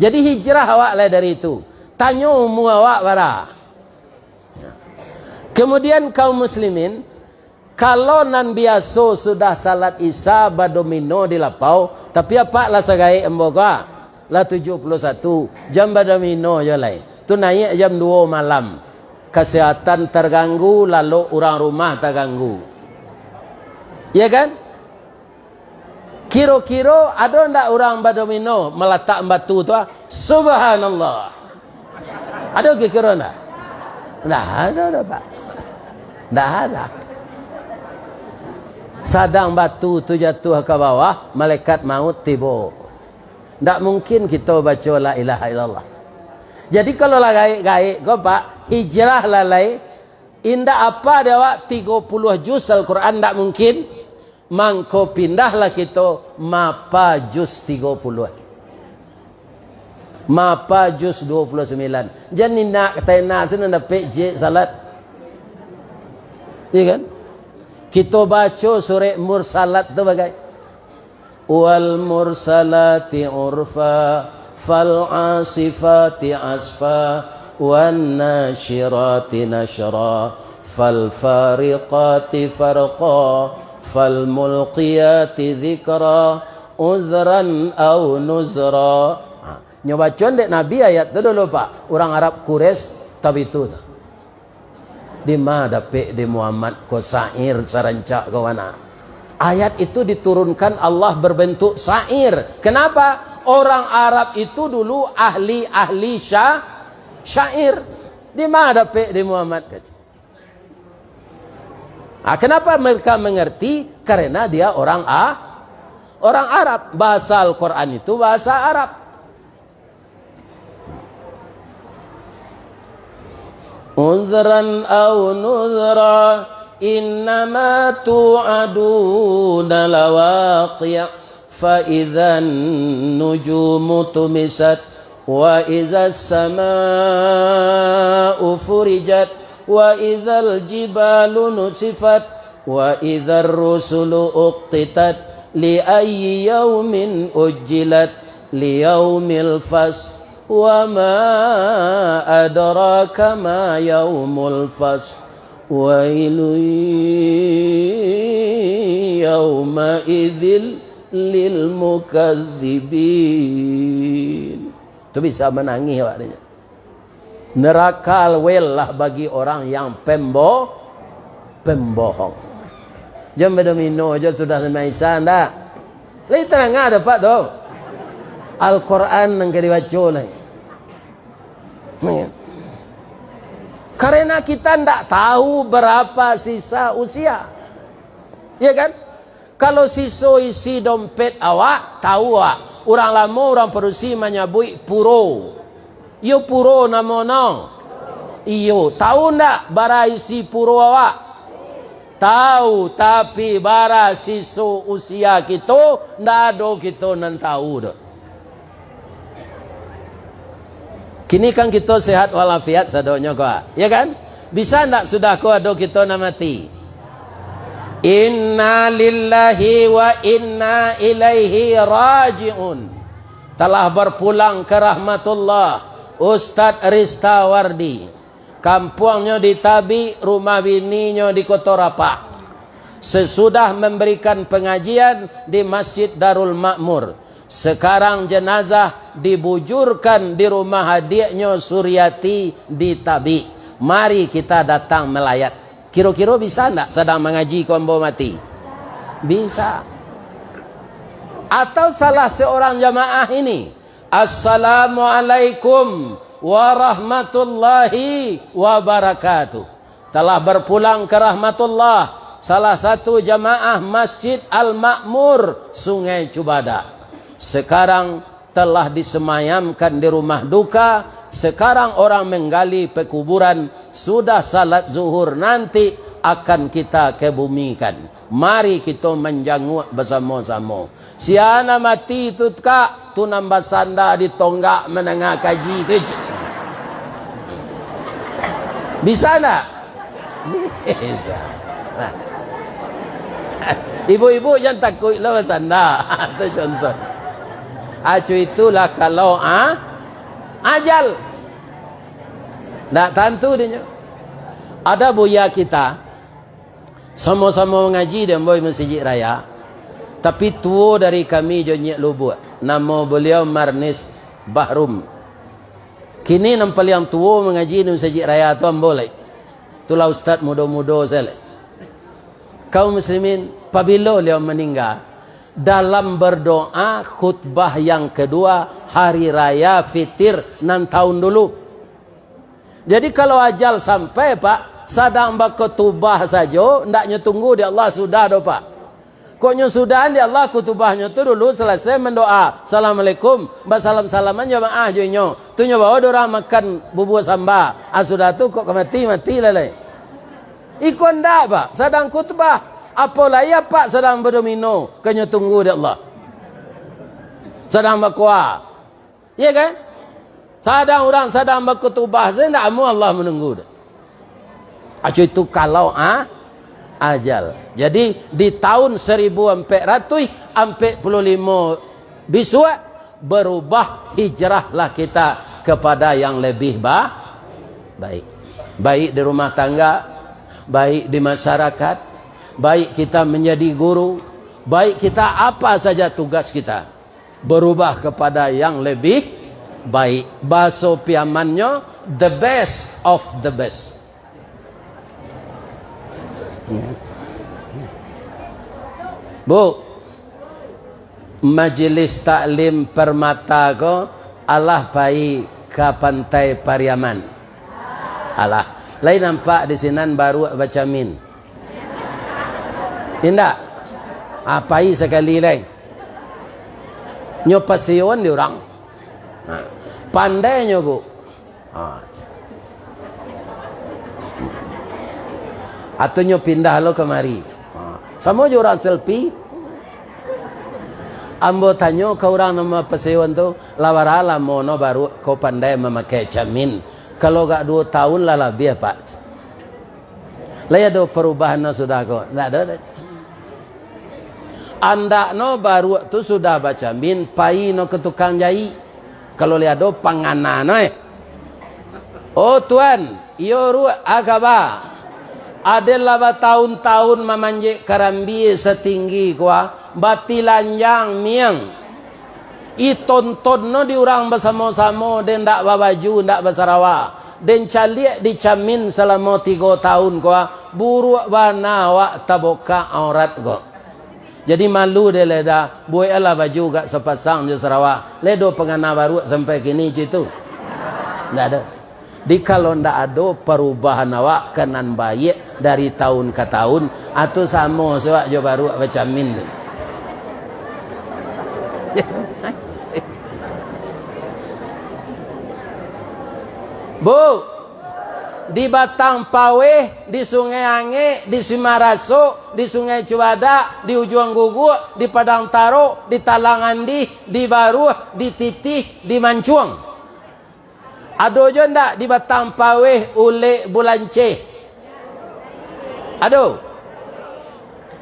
Jadi hijrah awak lah dari itu. Tanya umum awak bara. Kemudian kaum muslimin, kalau nan biasa sudah salat isya badomino di lapau, tapi apa lah segai emboga lah 71 jam badomino je lain. Tu naik jam 2 malam. Kesehatan terganggu, lalu orang rumah terganggu. Ya kan? Kira-kira ada ndak orang badomino meletak batu tu? Subhanallah. Ada kira-kira ndak? Ndak ada Pak. Ndak ada. Sadang batu tu jatuh ke bawah, malaikat maut tiba. Ndak mungkin kita baca la ilaha illallah. Jadi kalau lah gaik kau Pak, hijrah lalai, indah apa dia wak 30 juz Al-Quran ndak mungkin. Mangko pindahlah kita mapa juz 30. Mapa juz 29. Jadi nak tena sana dapat je salat. Iya kan? Kita baca surah Mursalat tu bagai wal mursalati urfa fal asifati asfa wan nashirati nashra fal fariqati farqa fal mulqiyati dzikra uzran aw nuzra. Nyoba condek Nabi ayat tu dulu Pak. Orang Arab Quraisy tapi itu di mana dapat di Muhammad ko syair sarancak ke mana. Ayat itu diturunkan Allah berbentuk syair. Kenapa? Orang Arab itu dulu ahli syair. Di mana dapat di Muhammad? Kenapa mereka mengerti? Karena dia orang Arab. Bahasa Al-Quran itu bahasa Arab. Uzran aw nuzra innama tu'aduna lawaqi' fa idzan nujumu tumisat wa idzas samaa'u furijat wa idzal jibalu nusifat wa idzar rusulu uqtitat li ayyi yaumin ujjilat li yaumil fasl wa ma adraka ma yaumul fasl wailu yauma idzil lil mukadzibin. Itu bisa menangis waktunya. Neraka wel lah bagi orang yang pembohong. Jam bedomino aja sudah semaisan dah. Lai terang ada Pak tu. Al-Quran yang dibaca lah. Karena kita tidak tahu berapa sisa usia. Ya kan? Kalau sisa isi dompet awak, tahu awak. Orang lama orang perusi menyebut puro. Yo puro namono. Iyo, tahu ndak bara isi puro awak? Tahu, tapi bara sisa usia kita ndak ada kita nan tahu dah. Kini kan kita sehat walafiat sadonya kau, ya kan? Bisa ndak sudah kau ada kita nak mati? Inna lillahi wa inna ilaihi raji'un. Telah berpulang ke rahmatullah Ustaz Ristawardi, kampungnya di Tabi, rumah bininya di Kota Rapah. Sesudah memberikan pengajian di Masjid Darul Makmur, sekarang jenazah dibujurkan di rumah adiknya Suryati di Tabi. Mari kita datang melayat. Kira-kira bisa enggak sedang mengaji kombo mati? Bisa. Atau salah seorang jamaah ini, Assalamualaikum warahmatullahi wabarakatuh, telah berpulang ke rahmatullah salah satu jamaah Masjid Al-Makmur Sungai Cubada. Sekarang telah disemayamkan di rumah duka. Sekarang orang menggali pekuburan. Sudah salat zuhur, nanti akan kita kebumikan. Mari kita menjanguk bersama-sama. Siana mati itu kak, tu nambah sanda di tonggak menengah kaji tu. Bisa tak? Bisa. Ibu-ibu jangan takut lah sanda. Itu contoh. Acu itulah kalau ajal. Tak tentu dia. Ada buaya kita sama-sama mengaji di Amboi Masjid Raya, tapi tua dari kami Jonyek Lubuk. Nama beliau Marnis Bahrum. Kini nampak yang tua mengaji di Masjid Raya tu boleh. Itulah ustaz muda-muda saya. Kaum muslimin, apabila beliau meninggal, dalam berdoa khutbah yang kedua hari raya Fitir 6 tahun dulu. Jadi kalau ajal sampai pak, sadang berkutubah saja, ndaknya tunggu di Allah sudah do pak. Koknya sudah di Allah kutubahnya tu dulu selesai mendoa. Assalamualaikum, basalam-salaman jamaah jonyo. Tu nyoba orang makan bubur samba. Sudah tu kok mati lele. Ikon ndak pak, sadang kutubah. Apalah ya pak sedang berdomino, kanya tunggu di Allah. Sedang berkuah. Ya kan? Sedang orang sedang berkutubah, saya tidak mau Allah menunggu. Acu itu kalau ajal. Jadi di tahun 1445 biswa berubah, hijrahlah kita kepada yang lebih baik. Baik di rumah tangga, baik di masyarakat, baik kita menjadi guru, baik kita apa saja tugas kita, berubah kepada yang lebih baik. Bahasa piamannya the best of the best. Bu, majelis taklim Permata ko Allah pai ke pantai Pariaman. Allah lain nampak di sinan baru baca min. Tidak. Apai sekali lagi. Nyopasion di orang. Pandainya bu. Atau nyo pindah lo kemari. Sama je orang selfie. Ambo tanyo ke orang nama pasewan tu, lawarala mono baru kau pandai memakai camin. Kalau gak 2 tahun lah lebih pak. Laya do perubahan no sudah kau. Tak ada. Anda no baru tu sudah baca min pai no ke tukang jahit. Kalau lihat do panganan no Oh tuan, iyo ru agaba. Adalah bertahun-tahun memanjik karambi setinggi kuah, bati lanjang miang. Itonton no di orang bersama-sama dan ndak babaju, ndak bersarawa. Dan caliak dicamin selama 3 tahun kuah, buruk bana wak taboka aurat kok. Jadi malu dia leda, buai ala baju gak sepasang di Sarawak. Ledo pengana baru sampai kini situ. Ndak ada. Di kalau ndak ada perubahan awak kenan baik dari tahun ke tahun atau sama sebab jo baru macam min. Bu, di Batang Paweh, di Sungai Ange, di Simaraso, di Sungai Cuada, di Ujung Gugu, di Padang Taro, di Talangandi, di Baruh, di Titih, di Mancuang. Ada je ndak di Batang Paweh Ulek Bulance? Ada.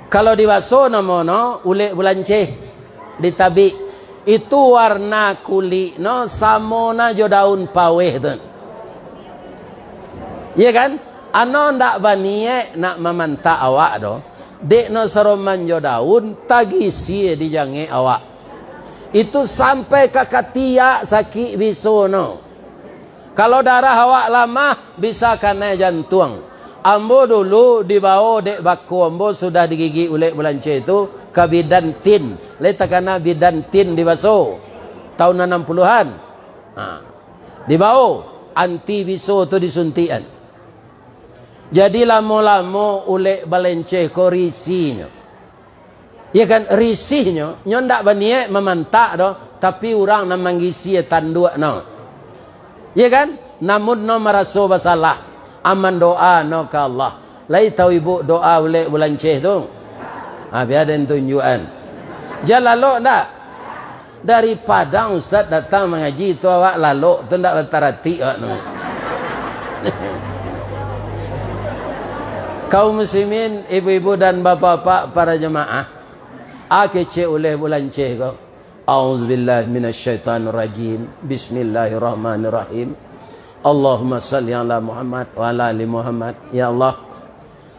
Kalau di Waso namono Ulek Bulance di Tabi itu warna kulit no samona jo daun paweh tu. Ya kan? Ano ndak banie nak memanta awak do. Dek no seroman jo daun tagisi di jange awak. Itu sampai ke katia sakit biso no. Kalau darah awak lama bisa kena jantung. Ambo dulu dibawa dek baku ambo sudah digigi Ulek Bulance itu ke bidan tin. Letak kena bidan tin di Baso tahun 60-an. Dibawa anti biso tu disuntian. Jadi lama-lama Ulek Bulance ko risinya. Ya kan risihnya nyo ndak baniek memantak do tapi orang nak manggisi tanduk no. Ya kan? Namun no merasa bersalah. Aman doa no ke Allah. Lai tahu ibu doa Ulek Bulance tu. Biar ada tunjukan. Jalalok tak? Dari Padang Ustaz datang mengaji tu awak lalok tu tak bertarati no. Kaum muslimin, ibu-ibu dan bapa-bapa para jemaah. Kecik Ulek Bulance kau. A'udzubillahi minasyaitonirrajim. Bismillahirrahmanirrahim. Allahumma salli ala Muhammad wa ala ali Muhammad. Ya Allah,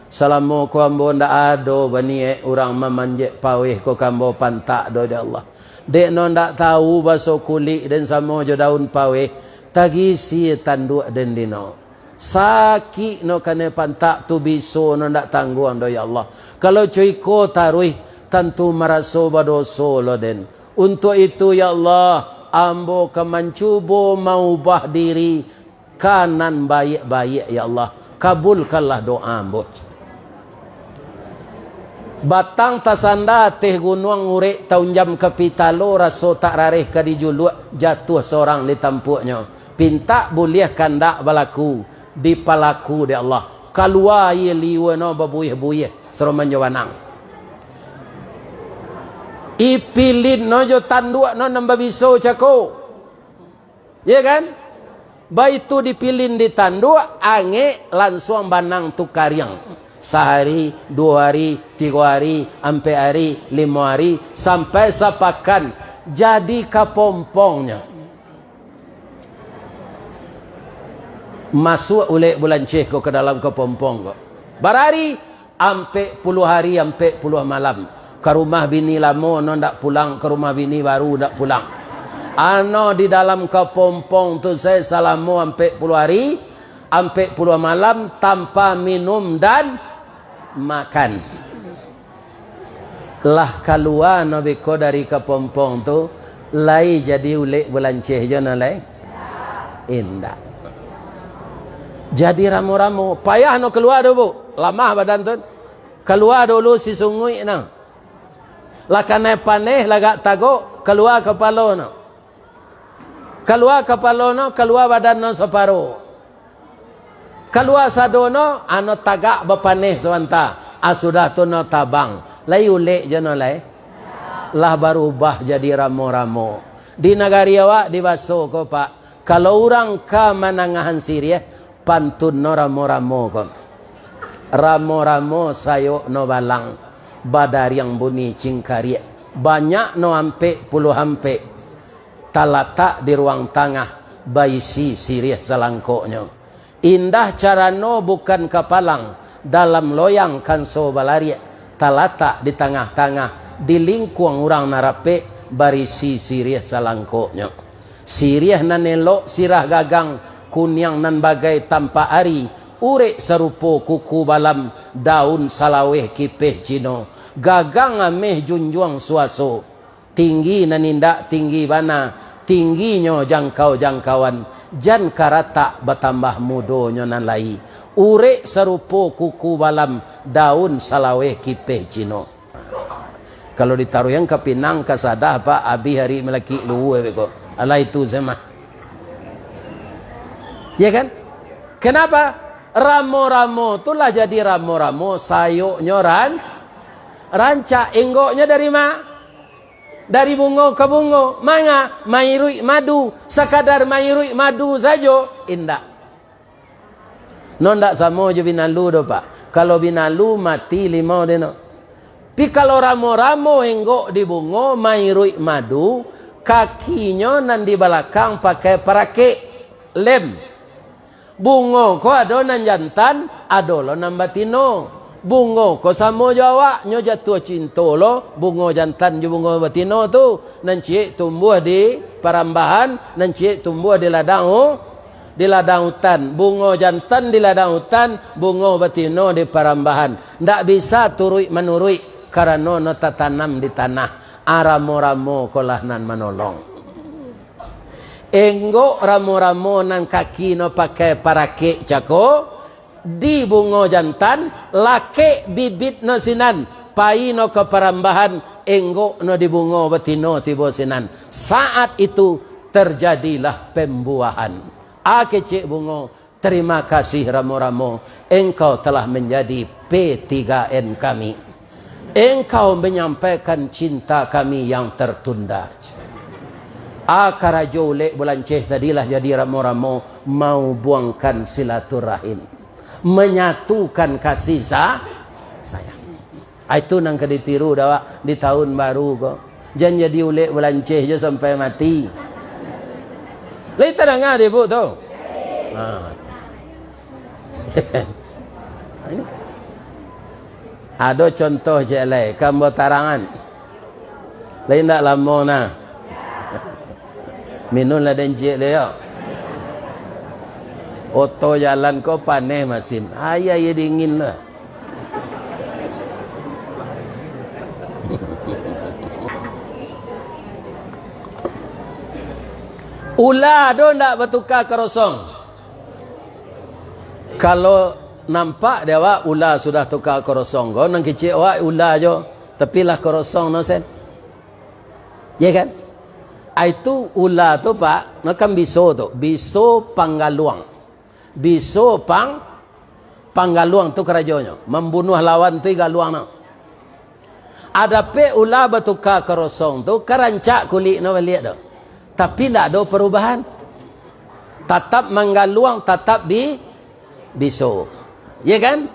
salamu ko ambo ndak ado bani orang memanjek paweh ko kambo pantak do ya Allah. Dek no ndak tahu baso kulit dan samo jo daun paweh tagisi tanduk den dino. Sakit no kane pantak tu biso no ndak tangguang do ya Allah. Kalau cuy ko taruih tentu maraso badoso lo den. Untuk itu ya Allah, ambo kemancubo maubah diri kanan baik-baik ya Allah. Kabulkanlah doa ambo. Batang tasanda teh gunung urek tahun jam kapitalo raso tak rareh ka dijuluk jatuh seorang di tampuknya. Pinta boleh kandak balaku di palaku ya Allah. Kalua ye liwe no babuyeh-buyeh seroman jawanang. Ipilin no jo tanduk no nambah biso cako. Ya kan? Baik itu dipilin di tanduk ange langsung banang tukariang. Sehari, 2 hari, 3 hari, 4 hari, 5 hari sampai sepakan jadi kepompongnya. Masuk Ulek Bulance ko ke dalam kepompong ko. Berhari ampe puluh hari, ampe puluh malam. Ke rumah bini lama no ndak pulang, ke rumah bini baru ndak pulang. Ano di dalam kepompong tu saya selama 40 hari, 40 malam tanpa minum dan makan. Lah keluar no beko dari kepompong tu, lai jadi Ulek Bulance je no lai. Indah. Jadi ramu-ramu, payah no keluar do bu, lama badan tu. Keluar dulu si sungui no. Lah kena paneh lagak tagok keluar kepala no. Keluar kepala no, keluar badan no separuh. Keluar sadono ano tagak bepaneh sewanta. Sudah tu no tabang. Lai Ulek je no lai. Lah berubah jadi ramo-ramo. Di negari awak di Baso ko Pak. Kalau orang ka manangahan Syria pantun no ramo-ramo ko. Ramo-ramo sayok no balang. Badar yang bunyi cingkari banyak no ampe puluh ampe talatak di ruang tengah baisi sirih selangkoknya. Indah cara no bukan kapalang dalam loyang kanso balari talatak di tengah-tengah di lingkung orang narape barisi sirih selangkoknya. Sirih nan elok sirah gagang kunyang nan bagai tanpa ari urek serupo kuku balam daun salaweh kipeh cino. Gagang ameh junjuang suaso tinggi nanindak tinggi bana tingginya jangkau-jangkauan jan karata bertambah mudonya nan lai urek serupo kuku balam daun salawe kipe cino. Kalau ditaruh yang ke Pinang ke Sadah pak abi hari melaki luwe beko ala itu zemah ya kan. Kenapa ramo-ramo itulah jadi ramo-ramo sayuknya ranca enggoknya dari mana? Dari bungo ke bungo, manga mairui madu, sekadar mairui madu saja indah. Nondak sama je binalu do pak. Kalau binalu mati limau deno. Pi kalau ramo-ramo enggok di bungo mairui madu, kakinya nan di belakang pakai parake lem. Bungo ko ado nan jantan, ado lo nan batino. Bungo ko samo Jawa nyo jatuh cinta lo bungo jantan ju bungo batino tu nan cie tumbuh di parambahan nan cie tumbuh di ladang hutan. Bungo jantan di ladang hutan, bungo batino di parambahan. Ndak bisa turui menurui karena no tatanam di tanah. Aramo-ramo kolah nan menolong. Enggo ramo-ramo nan kaki no pakai parake cako. Di bungo jantan lake bibit no sinan pai no ke parambahan enggo no di bungo betino tibo sinan. Saat itu terjadilah pembuahan. Kecik bungo, terima kasih ramo-ramo, engkau telah menjadi P3N kami. Engkau menyampaikan cinta kami yang tertunda. Karajo lek bulan ceh tadilah jadi ramo-ramo mau buangkan silaturahim, menyatukan kasih sayang. Itu nang keditiru dawa di tahun baru kok. Jangan jadi ulek belanceh je sampai mati. Lai tenang ada bu tu. Ada contoh je lai kamu tarangan. Lai nak lama nah. Minun lah dan je le yo. Oto jalan kau paneh masin. Ayah ya dingin lah. Ulah do ndak bertukar kerosong. Kalau nampak dia wak ulah sudah tukar kerosong. Kau nang kecil wak ulah jo. Tapi lah kerosong no sen. Ya kan? Itu ulah tu pak. Nak kan biso tu. Biso panggaluang. Biso panggaluang tu kerajonyo. Membunuh lawan tu galuang no. Ada pe ulah bertukar kerosong tu kerancak kulit no balik tu. Tapi tak ada perubahan. Tetap menggaluang, tetap biso. Ya kan?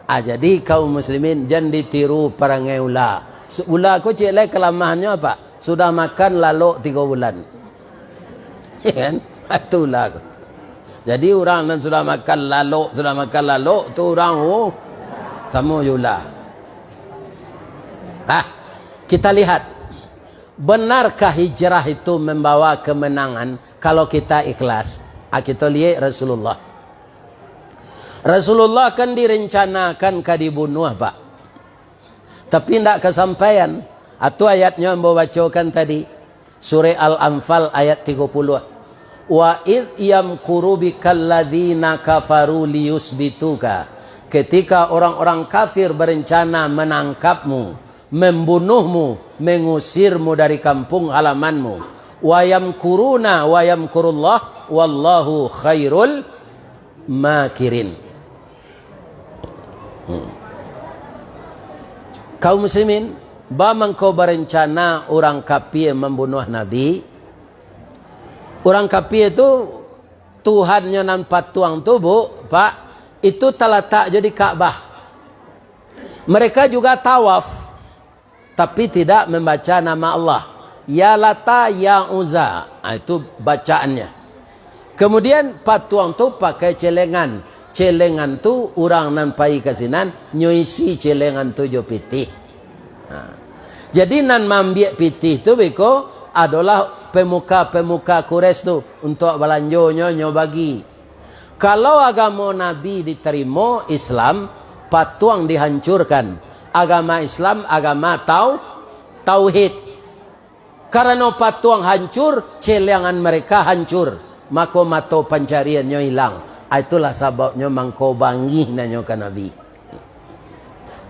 Jadi kaum muslimin jangan ditiru perangai ulah. Ulah ko cik lai kelemahannya apa? Sudah makan lalu 3 bulan. Ya kan? Itu ulah ko. Jadi orang yang sudah makan lalu tu orang sama ulah. Kita lihat, benarkah hijrah itu membawa kemenangan kalau kita ikhlas? Kita lihat Rasulullah. Rasulullah kan direncanakan ka dibunuh pak. Tapi tidak kesampaian. Itu ayatnya yang bacakan tadi. Surah Al-Anfal ayat 30. Wa id yamkuru bikal ladzina kafaru liyusbituka. Ketika orang-orang kafir berencana menangkapmu, membunuhmu, mengusirmu dari kampung halamanmu. Wa yamkuruna wa yamkurullah wallahu khairul makirin. Kaum muslimin, bamang kau berencana orang kafir membunuh Nabi. Orang kafir itu Tuhannya nan patuang tu bu, pak, itu terletak jadi Ka'bah. Mereka juga tawaf, tapi tidak membaca nama Allah. Ya Lata, Ya Uzza, itu bacaannya. Kemudian patuang tu pakai celengan. Celengan tu orang nan pai kasinan nyuisi celengan tu jo pitih. Jadi nan mambiak pitih tu beko adalah pemuka-pemuka Quraisy tu untuk belanjonyo nyo bagi. Kalau agama Nabi diterima, Islam patuang dihancurkan. Agama Islam agama tauhid. Karena patuang hancur, celiangan mereka hancur. Maka mato pencariannya hilang. Itulah sebabnya mangko bangih nanyo ke Nabi.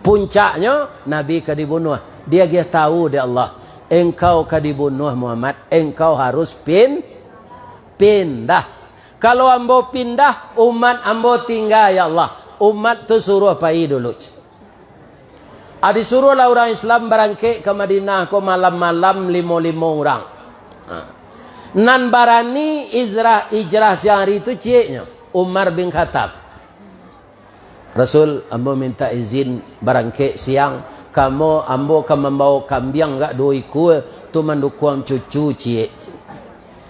Puncaknya Nabi ke dibunuh. Dia tahu dia Allah. Engkau ke dibunuh Muhammad. Engkau harus pindah. Kalau ambo pindah, umat ambo tinggal ya Allah. Umat tu suruh pai dulu. Disuruhlah orang Islam berangkit ke Madinah ko malam-malam 5 orang. Nan barani ijrah sehari itu ciknya Umar bin Khattab. Rasul ambo minta izin berangkit siang. Kamu ambo akan membawa kambing gak doiku tu mendukung cucu cik.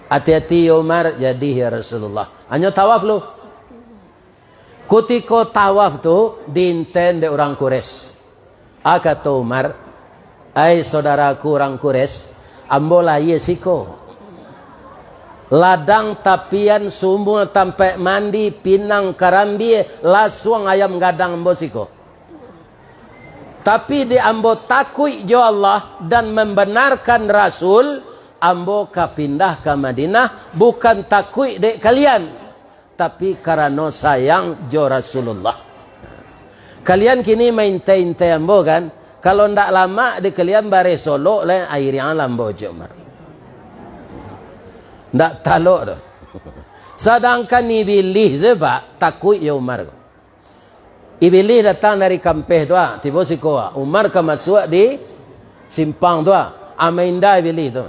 Hati-hati Umar jadi ya Rasulullah. Hanya tawaf lu. Kutiko tawaf tu diinten de orang Quraisy. Kata Umar, ai saudaraku orang Quraisy, ambo laye siko. Ladang tapian sumur tampai mandi pinang karambi lasuang ayam gadang ambo siko. Tapi di ambo takui jo Allah dan membenarkan Rasul, ambo kapindah ke Madinah bukan takui dek kalian, tapi karena sayang jo Rasulullah. Kalian kini main teh ambo kan? Kalau ndak lama di kalian bare solo le airnya lambo Umar. Ndak talok dah. Sedangkan Ibilih sebab takut ya Umar. Ibilih datang dari kampeh tu tiba sikoa. Umar ke masuk di simpang tu Aminda Ibilih tu.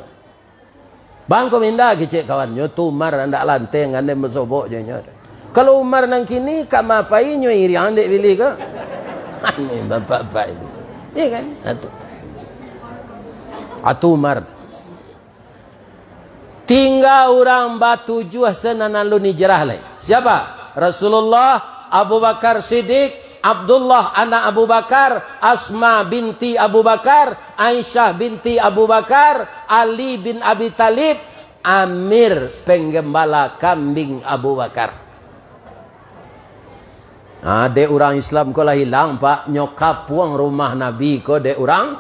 Bang ko minda kecek kawan nyo tu Umar ndak lanteng ande mesobok je nyo. Kalau Umar nang kini kak mapai nyo iri andek Ibilih ke? Ini bapak-bapak itu. Iya kan? Atu Umar. Tinggal orang batu juah senanan lu hijrah leh. Siapa? Rasulullah, Abu Bakar Siddiq, Abdullah anak Abu Bakar, Asma binti Abu Bakar, Aisyah binti Abu Bakar, Ali bin Abi Talib, Amir penggembala kambing Abu Bakar. Dek orang Islam ko lah hilang pak, nyokap puang rumah Nabi ko dek orang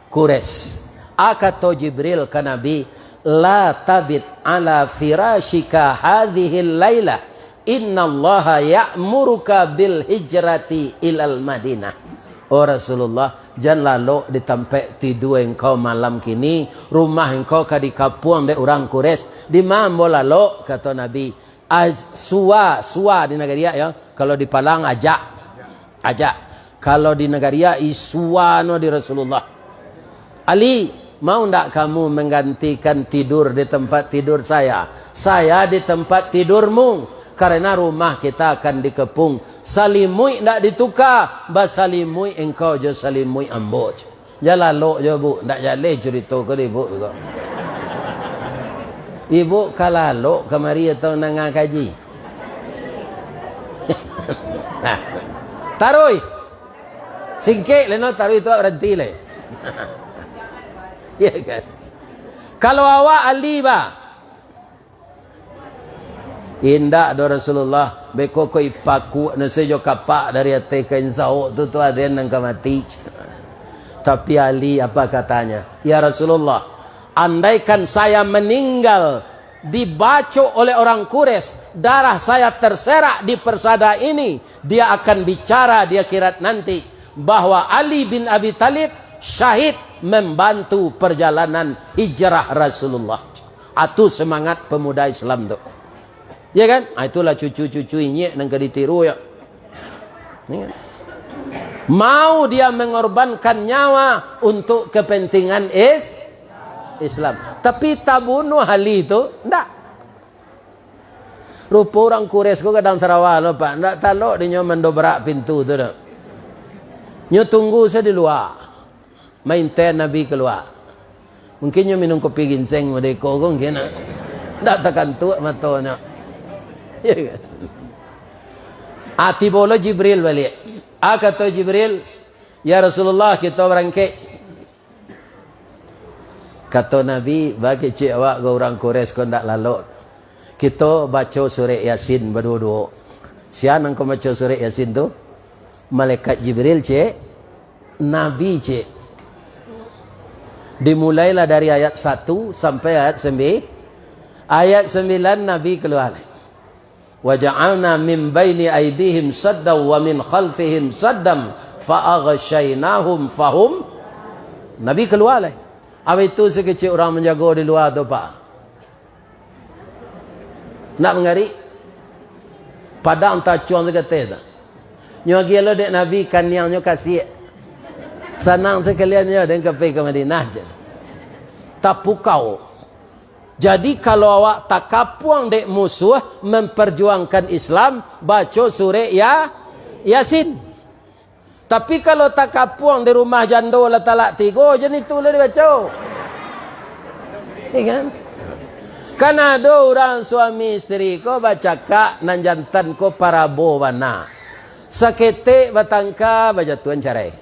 Quraisy. Kata Jibril ke Nabi, la tabit ala firashika hadhil laila, inna allaha ya'muruka bil hijrati ilal Madinah. Oh Rasulullah, jangan lalu di tempat tidur engkau malam kini, rumah engkau di kapuang dek orang Quraisy. Di mana lalu kata Nabi, suwa di negara ya. Kalau di Palang ajak. Kalau di negara iswano di Rasulullah. Ali, mau ndak kamu menggantikan tidur di tempat tidur saya? Saya di tempat tidurmu. Karena rumah kita akan dikepung. Salimui ndak ditukar. Basalimui engkau jo salimui ambo. Jalan lo jo bu, ndak jale cerita ke ibu juga. Ibu kalau kemari atau nang kaji. Taroi singkit leno taroi itu berhenti le. Ya kan? Kalau awak Ali ba indah do Rasulullah beko ko ipaku nesejo kapak dari ate kain sao tu ada yang mati. Tapi Ali apa katanya? Ya Rasulullah, andaikan saya meninggal dibaco oleh orang Quraisy, darah saya terserak di persada ini, dia akan bicara di akhirat nanti bahwa Ali bin Abi Talib syahid membantu perjalanan hijrah Rasulullah. Itu semangat pemuda Islam tu. Ya kan? Itulah cucu-cucu ini yang ditiru ya. Mau dia mengorbankan nyawa untuk kepentingan Islam. Tapi tak bunuh Ali itu, enggak. Rupa orang Quraisy ko kadang Sarawak lo pak, enggak talok dia mendobrak pintu tu dah. Nyo tunggu saya di luar. Maintain Nabi keluar. Mungkin nyo minum kopi ginseng medeko ko mungkin. Enggak tekan tu matanya. Ya kan? Tiba lo Jibril balik. Kata Jibril, ya Rasulullah kita berangkat. Kata Nabi, bagi cik awak ke orang Quraisy kau tak lalu. Kita baca surah Yasin berdua-dua. Siapa yang kau baca surah Yasin tu? Malaikat Jibril cik, Nabi cik. Dimulailah dari ayat 1 sampai ayat 9. Ayat 9 Nabi keluar. Wa ja'alna min baini aydihim saddan wa min khalfihim saddan fa aghshaynahum fahum. Nabi keluar lah. Apa itu sekecil orang menjaga di luar tu pak? Nak mengari? Padang tacuan sekata tu. Nyo gelo dek Nabi kan yang nyo kasih. Senang sekalian nyo dan pergi ke Madinah je. Tapukau. Jadi kalau awak tak kapuang dek musuh memperjuangkan Islam, baca surah Yasin. Tapi kalau tak kapuang di rumah jando lah talak 3, je itu lah dibaca. Ini kan? Kan ada orang suami isteri ko baca kak nan jantan ko parabo wana. Sakete batangka baca tuan carai.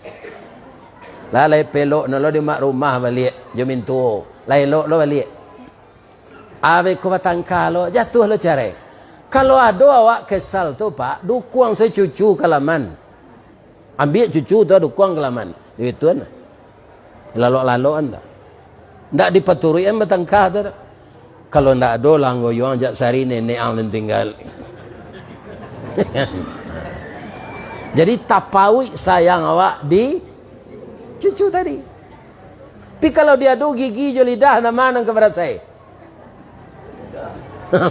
Lalai pelok nalo di mak rumah balik jamin tu. Lai lo balik. Abe ko batangka lo jatuh lo carai. Kalau ada awak kesal tu pak, dukuang secucu kalaman. Ambil cucu tu dukuang kalaman. Duit tuan. Lalok-lalokan tak. Tak dipaturi batangka tu. Kalau ndak ada lah ngoyong jak sari nenek ang tinggal. Jadi tapawi sayang awak di cucu tadi. Tapi kalau dia ada gigi je lidah nama nang kepada saya.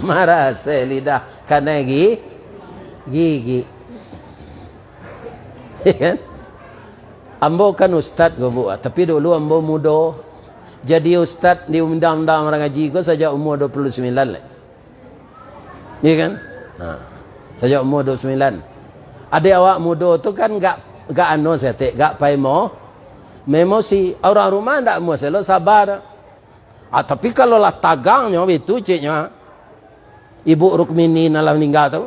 Marah saya lidah karena gigi. Kan? Ambo kan ustaz go tapi dulu ambo muda. Jadi ustaz di undang-undang orang ngaji ko sejak umur 29 lah. Iya kan? Sejak umur 29. Adik awak muda tu kan gak anu setek, gak paimo. Memo si orang rumah ndak mau selo sabar. Tapi kalau lah tagangnya itu ciknya. Ibu Rukmini nalam meninggal tu.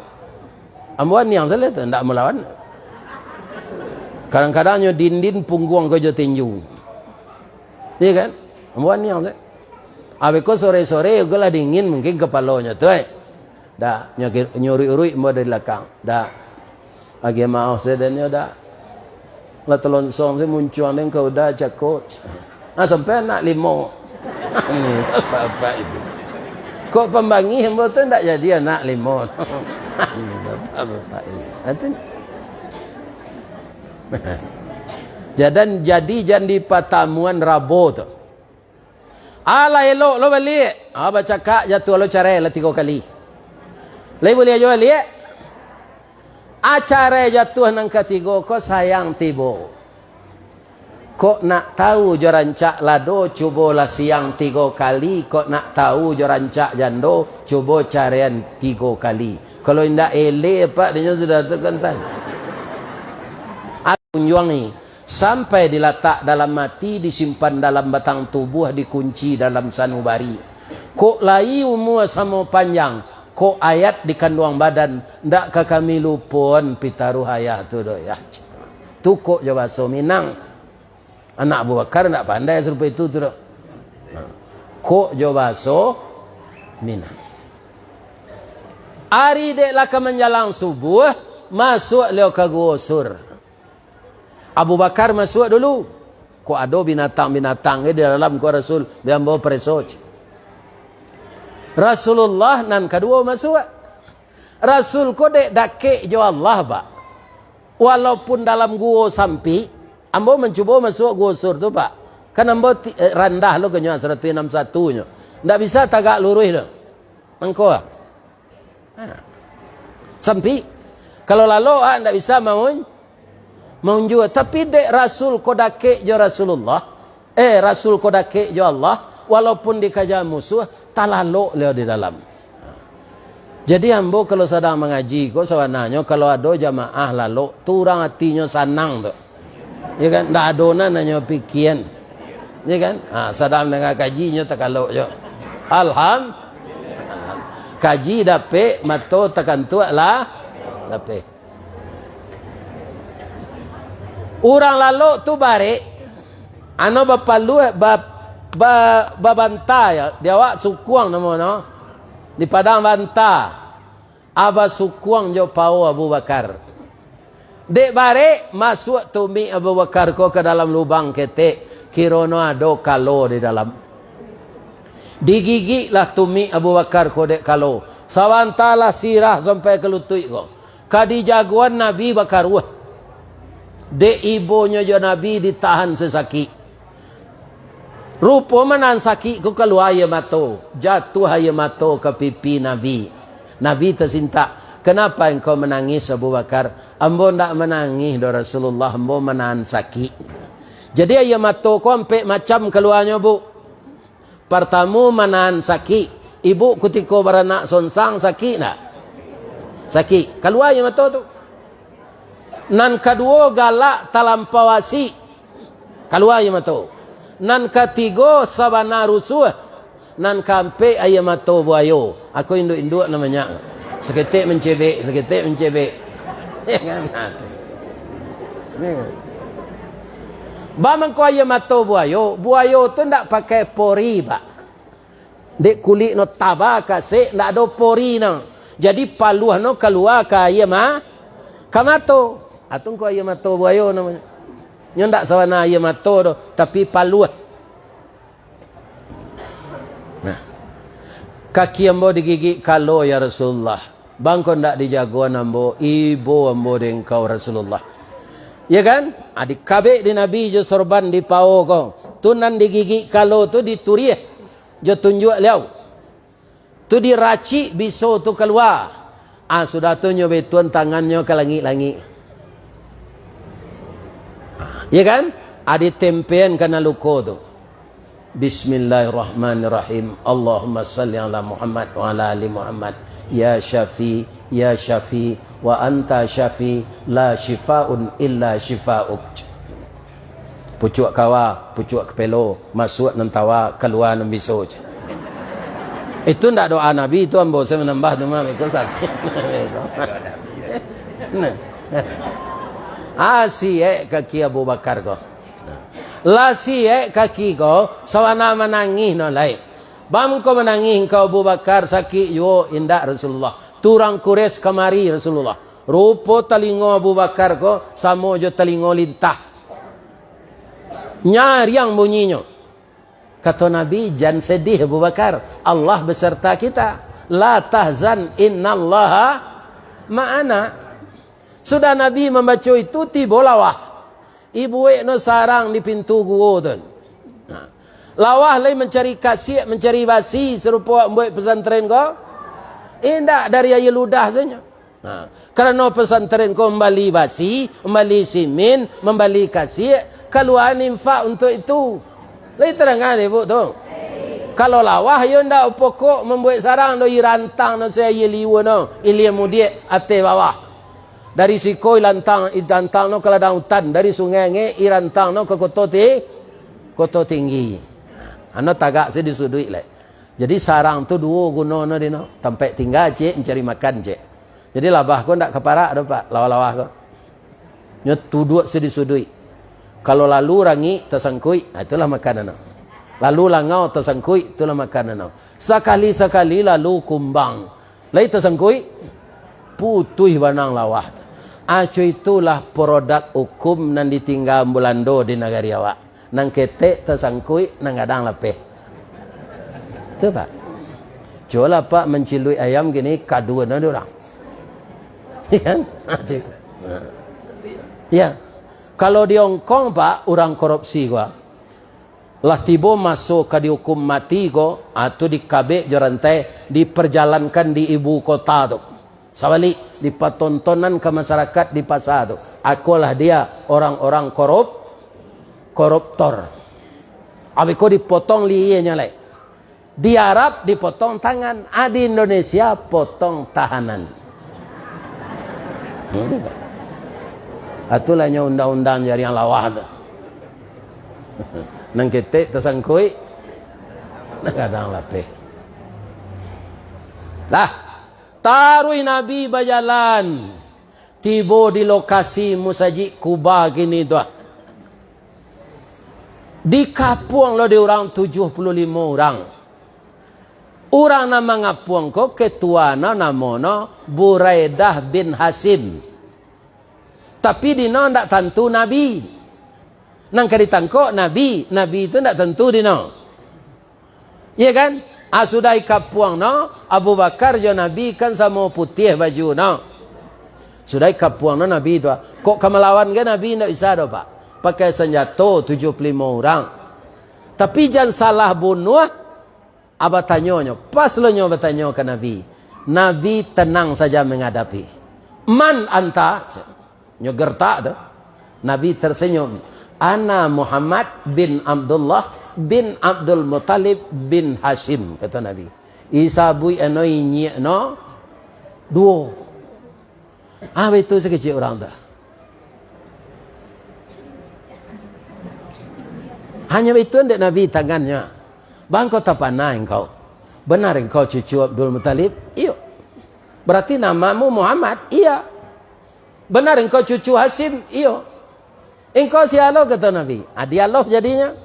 Ambuan yang selo tu ndak melawan. Kadang-kadangnya dindin punggung ko jo tinju. Iya kan? Ambuan yang tu. Abeko sore-sore juga lah dingin mungkin kepalanya tu dah nyuri-uri mau dari belakang. Dah agi mau sedenya dah. Lah telonsong saya muncul dengan kau dah cakot. Sampai nak 5. Apa itu? Kok pembangi hamba tu tak jadi anak 5. Bapak ini. Itu. Jadi jangan patamuan Rabu tu. Ala elok lo balik. Baca kak jatuh lo cara lah 3 kali. Lai boleh jual balik. Acara jatuh nang ketiga kau sayang tibo. Kok nak tahu jo rancak lado cuba lah siang 3 kali. Kok nak tahu jo rancak jando cuba carian 3 kali. Kalau indak ele pak dia sudah terkentan. Aku nyuangi sampai diletak dalam mati, disimpan dalam batang tubuh, dikunci dalam sanubari. Kok lai umur sama panjang. Kok ayat di kandungan badan ndak ka kami lupon pitaruh ayat tu do ya. Tu kok jawab so Minang. Anak Abu Bakar ndak pandai serupa itu tu do. Kok jawab so Minang. Ari dek lah ke menjalang subuh masuk leo ke gusur. Abu Bakar masuk dulu. Kok ada binatang-binatang di dalam ku Rasul dia bawa presoj. Rasulullah nan kedua masuk. Rasul ko dek dakek jo Allah pak. Walaupun dalam gua sampi, ambo mencuba masuk gua sur tu pak. Kan ambo rendah lo kenyo 161 nyo. Ndak bisa tagak lurus lo. Engko. Sampi. Kalau lalu ndak bisa mau jua. Tapi dek Rasul ko dakek jo Rasulullah. Rasul ko dakek jo Allah. Walaupun dikaja musuh, talalok leo di dalam. Jadi ambo kalau sedang mengaji, kok sawananya kalau ada jamaah lalu, tu orang hatinya senang tu. Ya kan? Tak ada nanya pikiran. Ya kan? Sedang dengan kajinya tak kalau je. Alhamdulillah. Kaji dapat, mato tekan tu lah dapat. Orang lalu tu barik, ano bapalu babanta ya dia awak sukuang nama no di padang banta aba sukuang jo pau Abu Bakar dek bare masuk tumi Abu Bakar ko ke dalam lubang ketek Kirono ada kalo di dalam. Digigit lah tumi Abu Bakar kodek kalo. Sawantalah sirah sampai ke lutut ko. Kadi jagoan Nabi bakar wah. Dek ibunya jo Nabi ditahan sesakit. Rupa manan sakit ku keluar air mata. Jatuh air mata ke pipi Nabi. Nabi tersinta. Kenapa engkau menangis Abu Bakar? Ambo ndak menangis do Rasulullah. Ambo menahan sakit. Jadi air mata ku sampai macam keluarnya bu. Pertama menahan sakit. Ibu ketika beranak sonsang sakit tak? Sakit. Keluar air mata tu. Nan kedua galak talampawasi. Keluar air mata. Nan ketiga sabana rusuh. Nan kampe air mata buayo. Aku induk-induk namanya. Seketik mencebek, seketik mencebek. Ya kan? Bamang ko air mata buayo. Buayo tu ndak pakai pori pak. Dek kulit no tabak kasih ndak ada pori no. Jadi paluh no keluar ke air kamato. Atun ko air mata buayo namanya. Nya ndak sawana air mata do, tapi paluh. Nah. Kaki ambo digigit kalau ya Rasulullah. Bangko ndak dijagoan ambo, ibu ambo dengan kau Rasulullah. Ya kan? Adik kabek di Nabi jo sorban di pao ko. Tunan digigit kalau tu dituriah. Jo tunjuk liau. Tu diracik biso tu keluar. Sudah tu nyobe tuan tangannya ke langit-langit. Ya kan? Adik tempean kena luko tu. Bismillahirrahmanirrahim. Allahumma salli ala Muhammad wa ala ali Muhammad. Ya Syafi, ya Syafi, wa anta Syafi, la shifaun illa shifauk. Pucuk kawa, pucuk kepelo, masuk nentawa, keluar nembiso. Itu ndak doa Nabi, itu ambo saya menambah tu mah ikut saksi. Kaki Abu Bakar ko. Lasi kaki ko, sawana menangis no lai. Bam ko menangis kau Abu Bakar sakit yo indak Rasulullah. Turang kures kemari Rasulullah. Rupo telingo Abu Bakar ko samo jo telingo lintah. Nyariang bunyinya. Kata Nabi, jangan sedih Abu Bakar. Allah beserta kita. La tahzan innallaha ma'ana. Sudah Nabi membaca itu tiba lawah. Ibu no sarang di pintu gua tu. Lawah lain mencari kasih, mencari basi serupa buat pesantren kau. Indak dari air ludah saja. Kerana pesantren kau membeli basi, membeli simin, membeli kasih, keluar infak untuk itu. Lain terangkan ibu tu. Kalau lawah yo ndak pokok membuat sarang do irantang no saya liwa no, ilia mudiek ate bawah. Dari sikoi lantang idantang no ke ladang hutan, dari sungai nge irantang no ke kota tinggi. Ano tagak saya disudui le. Jadi sarang tu dua guna no dino, tempat tinggal cek mencari makan cek. Jadi labah ko ndak keparak do pak, lawah-lawah ko. Nyo tuduk saya disudui. Kalau lalu rangi tersangkui, itulah makanan. Lalu langau tersangkui, itulah makanan. Sekali-sekali lalu kumbang. Lai tersangkui, putui banang lawah. Acu itulah produk hukum nan ditinggal bulando di negara awak. Nang ketek tersangkui, nang gadang lepeh. Itu pak. Coba pak mencilui ayam gini, kadua na orang. Kan? Ya. Kalau di Hong Kong pak, orang korupsi gua. Lah tiba masuk ke dihukum mati go, atau dikabek jerantai, diperjalankan di ibu kota tu. Sabalik, dipatontonan ke masyarakat di pasar tu. Akulah dia orang-orang koruptor. Abiko dipotong lienya lai. Di Arab dipotong tangan, di Indonesia potong tahanan. Atulahnya undang-undang jari yang lawah tu. Nang ketek tersangkui, nang kadang lapeh. Lah, tarui Nabi berjalan, tiba di lokasi musajid Kuba gini tu. Di kampung lo di orang 75 orang. Orang nama ngapuang ko ketua namono Buraidah bin Hasim. Tapi di ndak tentu Nabi. Nang kaditangkok Nabi itu tidak tentu dino. Iya kan? Sudah ikapuang no, Abu Bakar jo Nabi kan sama putih baju no. Sudah ikapuang no Nabi itu. Kok kamelawan kan Nabi tidak bisa do pak. Pakai senjata 75 orang. Tapi jangan salah bunuh. Abah tanyonyo. Pas lo nyo bertanya ke Nabi. Nabi tenang saja menghadapi. Man anta? Nyo gertak tu. Nabi tersenyum. Ana Muhammad bin Abdullah bin Abdul Muttalib bin Hashim, kata Nabi. Isa bui enoi nyek no duo. Itu sekecil orang tu. Hanya itu ndak Nabi tangannya. Bang kau tak panah engkau. Benar engkau cucu Abdul Muttalib? Iya. Berarti namamu Muhammad? Iya. Benar engkau cucu Hashim? Iya. Engkau si Allah, kata Nabi. Dia Allah jadinya.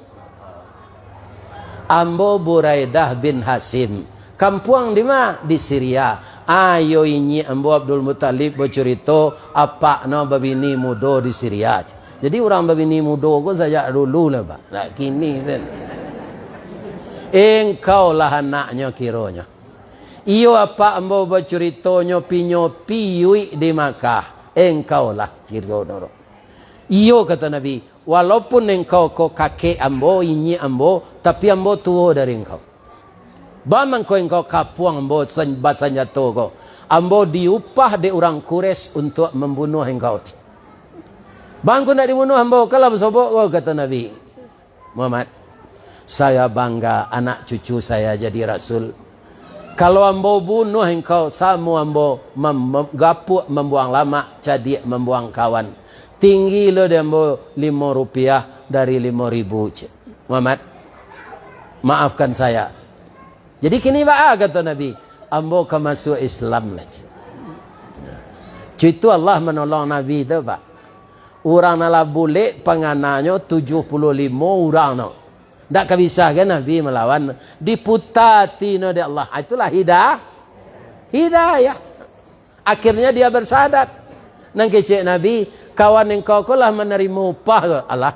Ambo Buraidah bin Hashim. Kampuang di mana? Di Syria. Ayo ini ambo Abdul Muttalib bercerita apa no babini mudo di Syria. Jadi orang babini mudo ko saja dulu lah pak. Nah kini kan. Engkau lah anaknya kironya. Iyo apa ambo berceritanya pinyo di Makkah. Engkau lah kironya. Iyo kata Nabi, walaupun engkau kakek ambo, ini ambo, tapi ambo tua dari engkau. Bamang engkau kapuang ambo senjata kau. Ambo diupah di orang Quraisy untuk membunuh engkau. Bangku nak dibunuh ambo, kalau bersobok kau, kata Nabi Muhammad. Saya bangga anak cucu saya jadi Rasul. Kalau ambo bunuh engkau, sama ambo gapuk membuang lama, jadi membuang kawan. Tinggi lo dia ambo 5 rupiah dari 5.000. Muhammad, maafkan saya. Jadi kini pak kata Nabi, ambo ke masuk Islam lah. Itu Allah menolong Nabi itu pak. Orang nala boleh pengananya 75 orang no. Tak bisa kan Nabi melawan. Diputati no dia Allah. Itulah hidayah. Akhirnya dia bersadat. Nang kecek Nabi, kawan engkau lah menerima upah ke Allah.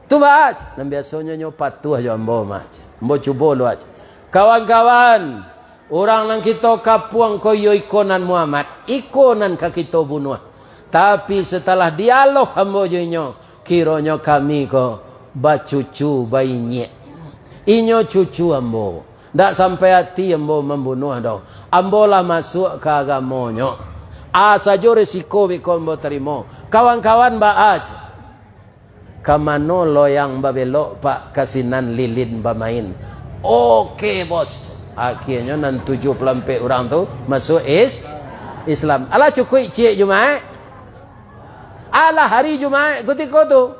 Tu baca. Dan biasanya nyopat tu aja ambo maca. Ambo cuba lu aja. Kawan-kawan, orang nang kita kapuang koyo ikonan Muhammad, ikonan ka kita bunuh. Tapi setelah dialog ambo jonyo, kiranya kami ko bacucu bayinya. Inyo cucu ambo. Ndak sampai hati ambo membunuh dong. Ambo lah masuk ke agamonyo. Saja resiko biko ambo terima. Kawan-kawan baaj. Kamano loyang babelok pak kasinan lilin bamain. Oke bos. Akhirnya nan 74 orang tu masuk Islam. Alah cukup cik Jumaat. Alah hari Jumaat ketika tu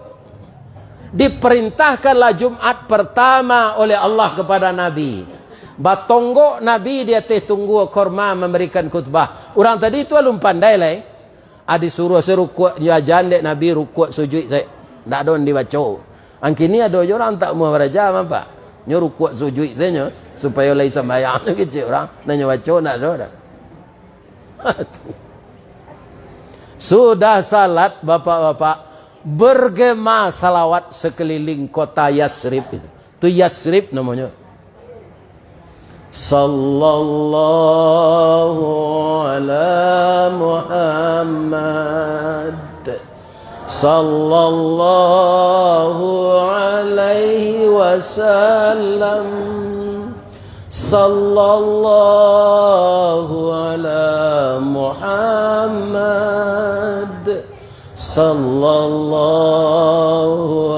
diperintahkanlah Jumat pertama oleh Allah kepada Nabi. Batonggok Nabi dia tunggu korma memberikan khutbah. Orang tadi itu alum pandai lah. Disuruh serukuk jajan dek Nabi rukuk sujud saya. Tak ada dibaca. Angkini ada orang tak mau beraja apa? Nyo rukuk sujud saya supaya lai sembahyang tu kecil orang nanya baca tak ada. Sudah salat bapak-bapak bergema salawat sekeliling kota Yasrib itu. Tu Yasrib namanya. Sallallahu ala Muhammad sallallahu alaihi wasallam sallallahu ala Muhammad sallallahu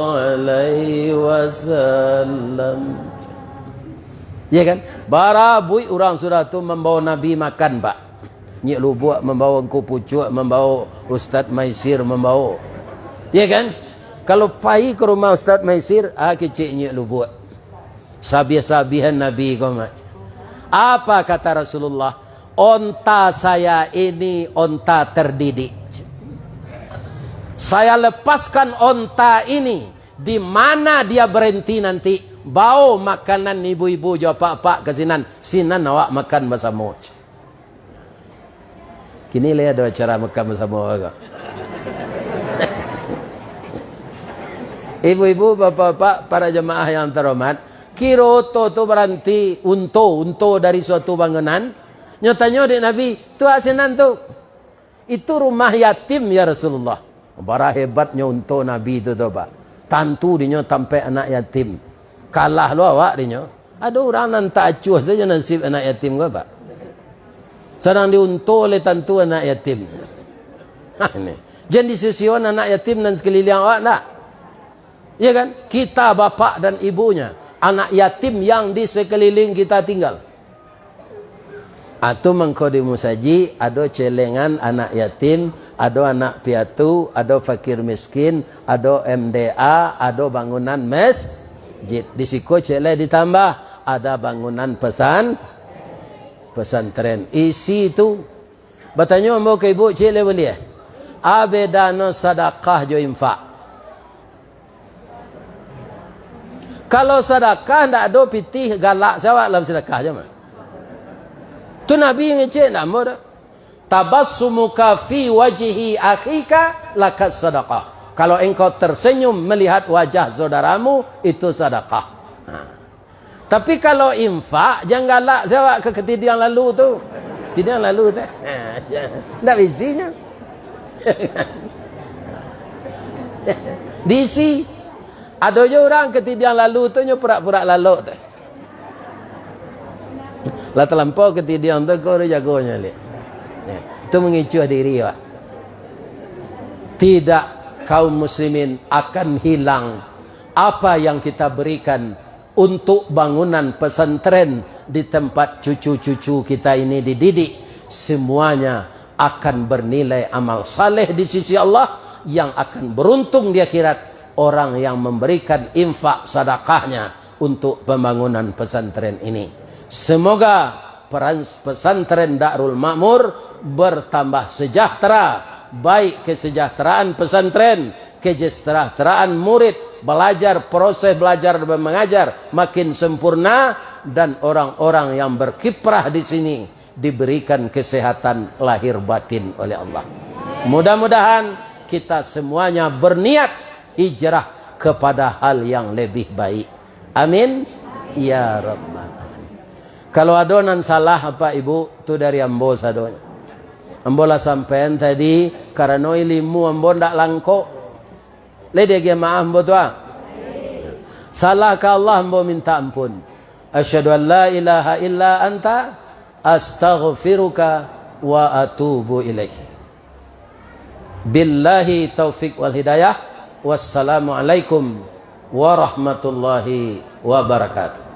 alaihi wasallam. Ya kan? Barabui orang sudah tu membawa Nabi makan pak. Nyik Lubuk membawa Engku Pucuk, membawa Ustaz Maisir membawa. Ya kan? Kalau pai ke rumah Ustaz Maisir, kecik Nyik Lubuk. Sabiah-sabihan Nabi komat. Apa kata Rasulullah? Onta saya ini onta terdidik. Saya lepaskan onta ini. Di mana dia berhenti nanti? Bau makanan ibu-ibu jawab pak-pak ke sinan awak makan bersama. Kini lihat ada acara makan bersama agak. Ibu-ibu, bapak-bapak, para jemaah yang terhormat, kiroto tu berarti unto dari suatu bangunan. Nyatanya di Nabi, tu asinan tu. Itu rumah yatim ya Rasulullah. Bara hebatnya unto Nabi itu tu, Pak. Tantu dia sampai anak yatim. Kalah lu awak dia. Ada orang yang tak acuh saja nasib anak yatim ke, Pak. Sedang diunto oleh tantu anak yatim. Ini. Jangan disusion anak yatim dan sekeliling awak tak. Ya kan? Kita bapak dan ibunya, anak yatim yang di sekeliling kita tinggal. Atau mengkodimu saji, ada celengan anak yatim, ada anak piatu, ada fakir miskin, ada MDA, ada bangunan masjid. Di siku celeng ditambah, ada bangunan pesantren. Isi itu, bertanya mau ke ibu celeng boleh? Abedano sadaqah jo infak. Kalau sedekah tidak ada pitih galak siapa dalam sedekah je mah. Tu Nabi ngecek tak mau dah. Tabassumuka fi wajhi akhika lakas sedekah. Kalau engkau tersenyum melihat wajah saudaramu itu sedekah. Tapi kalau infak jangan galak siapa ke ketidian lalu tu. Ketidian lalu tu. Tak bijinya. Diisi. Ada je orang ketidian lalu tu pura-pura lalu tu. Lah terlampau ketidian tu kau jagonya li. Itu mengicu diri ya. Tidak kaum muslimin akan hilang apa yang kita berikan untuk bangunan pesantren di tempat cucu-cucu kita ini dididik. Semuanya akan bernilai amal saleh di sisi Allah yang akan beruntung di akhirat. Orang yang memberikan infak sedekahnya untuk pembangunan pesantren ini. Semoga pesantren Darul Makmur bertambah sejahtera, baik kesejahteraan pesantren, kesejahteraan murid, belajar, proses belajar dan mengajar makin sempurna, dan orang-orang yang berkiprah di sini diberikan kesehatan lahir batin oleh Allah. Mudah-mudahan kita semuanya berniat hijrah kepada hal yang lebih baik. Amin. Ya Rabbal Alamin. Kalau ada nan salah apa ibu, tu dari ambo sadonya. Ambo lah sampean tadi karena ilmu ambo ndak langko. Lede ge maaf ambo tu. Salah ke Allah ambo minta ampun. Asyhadu an la ilaha illa anta astaghfiruka wa atubu ilaih. Billahi taufik wal hidayah. Wassalamualaikum warahmatullahi wabarakatuh.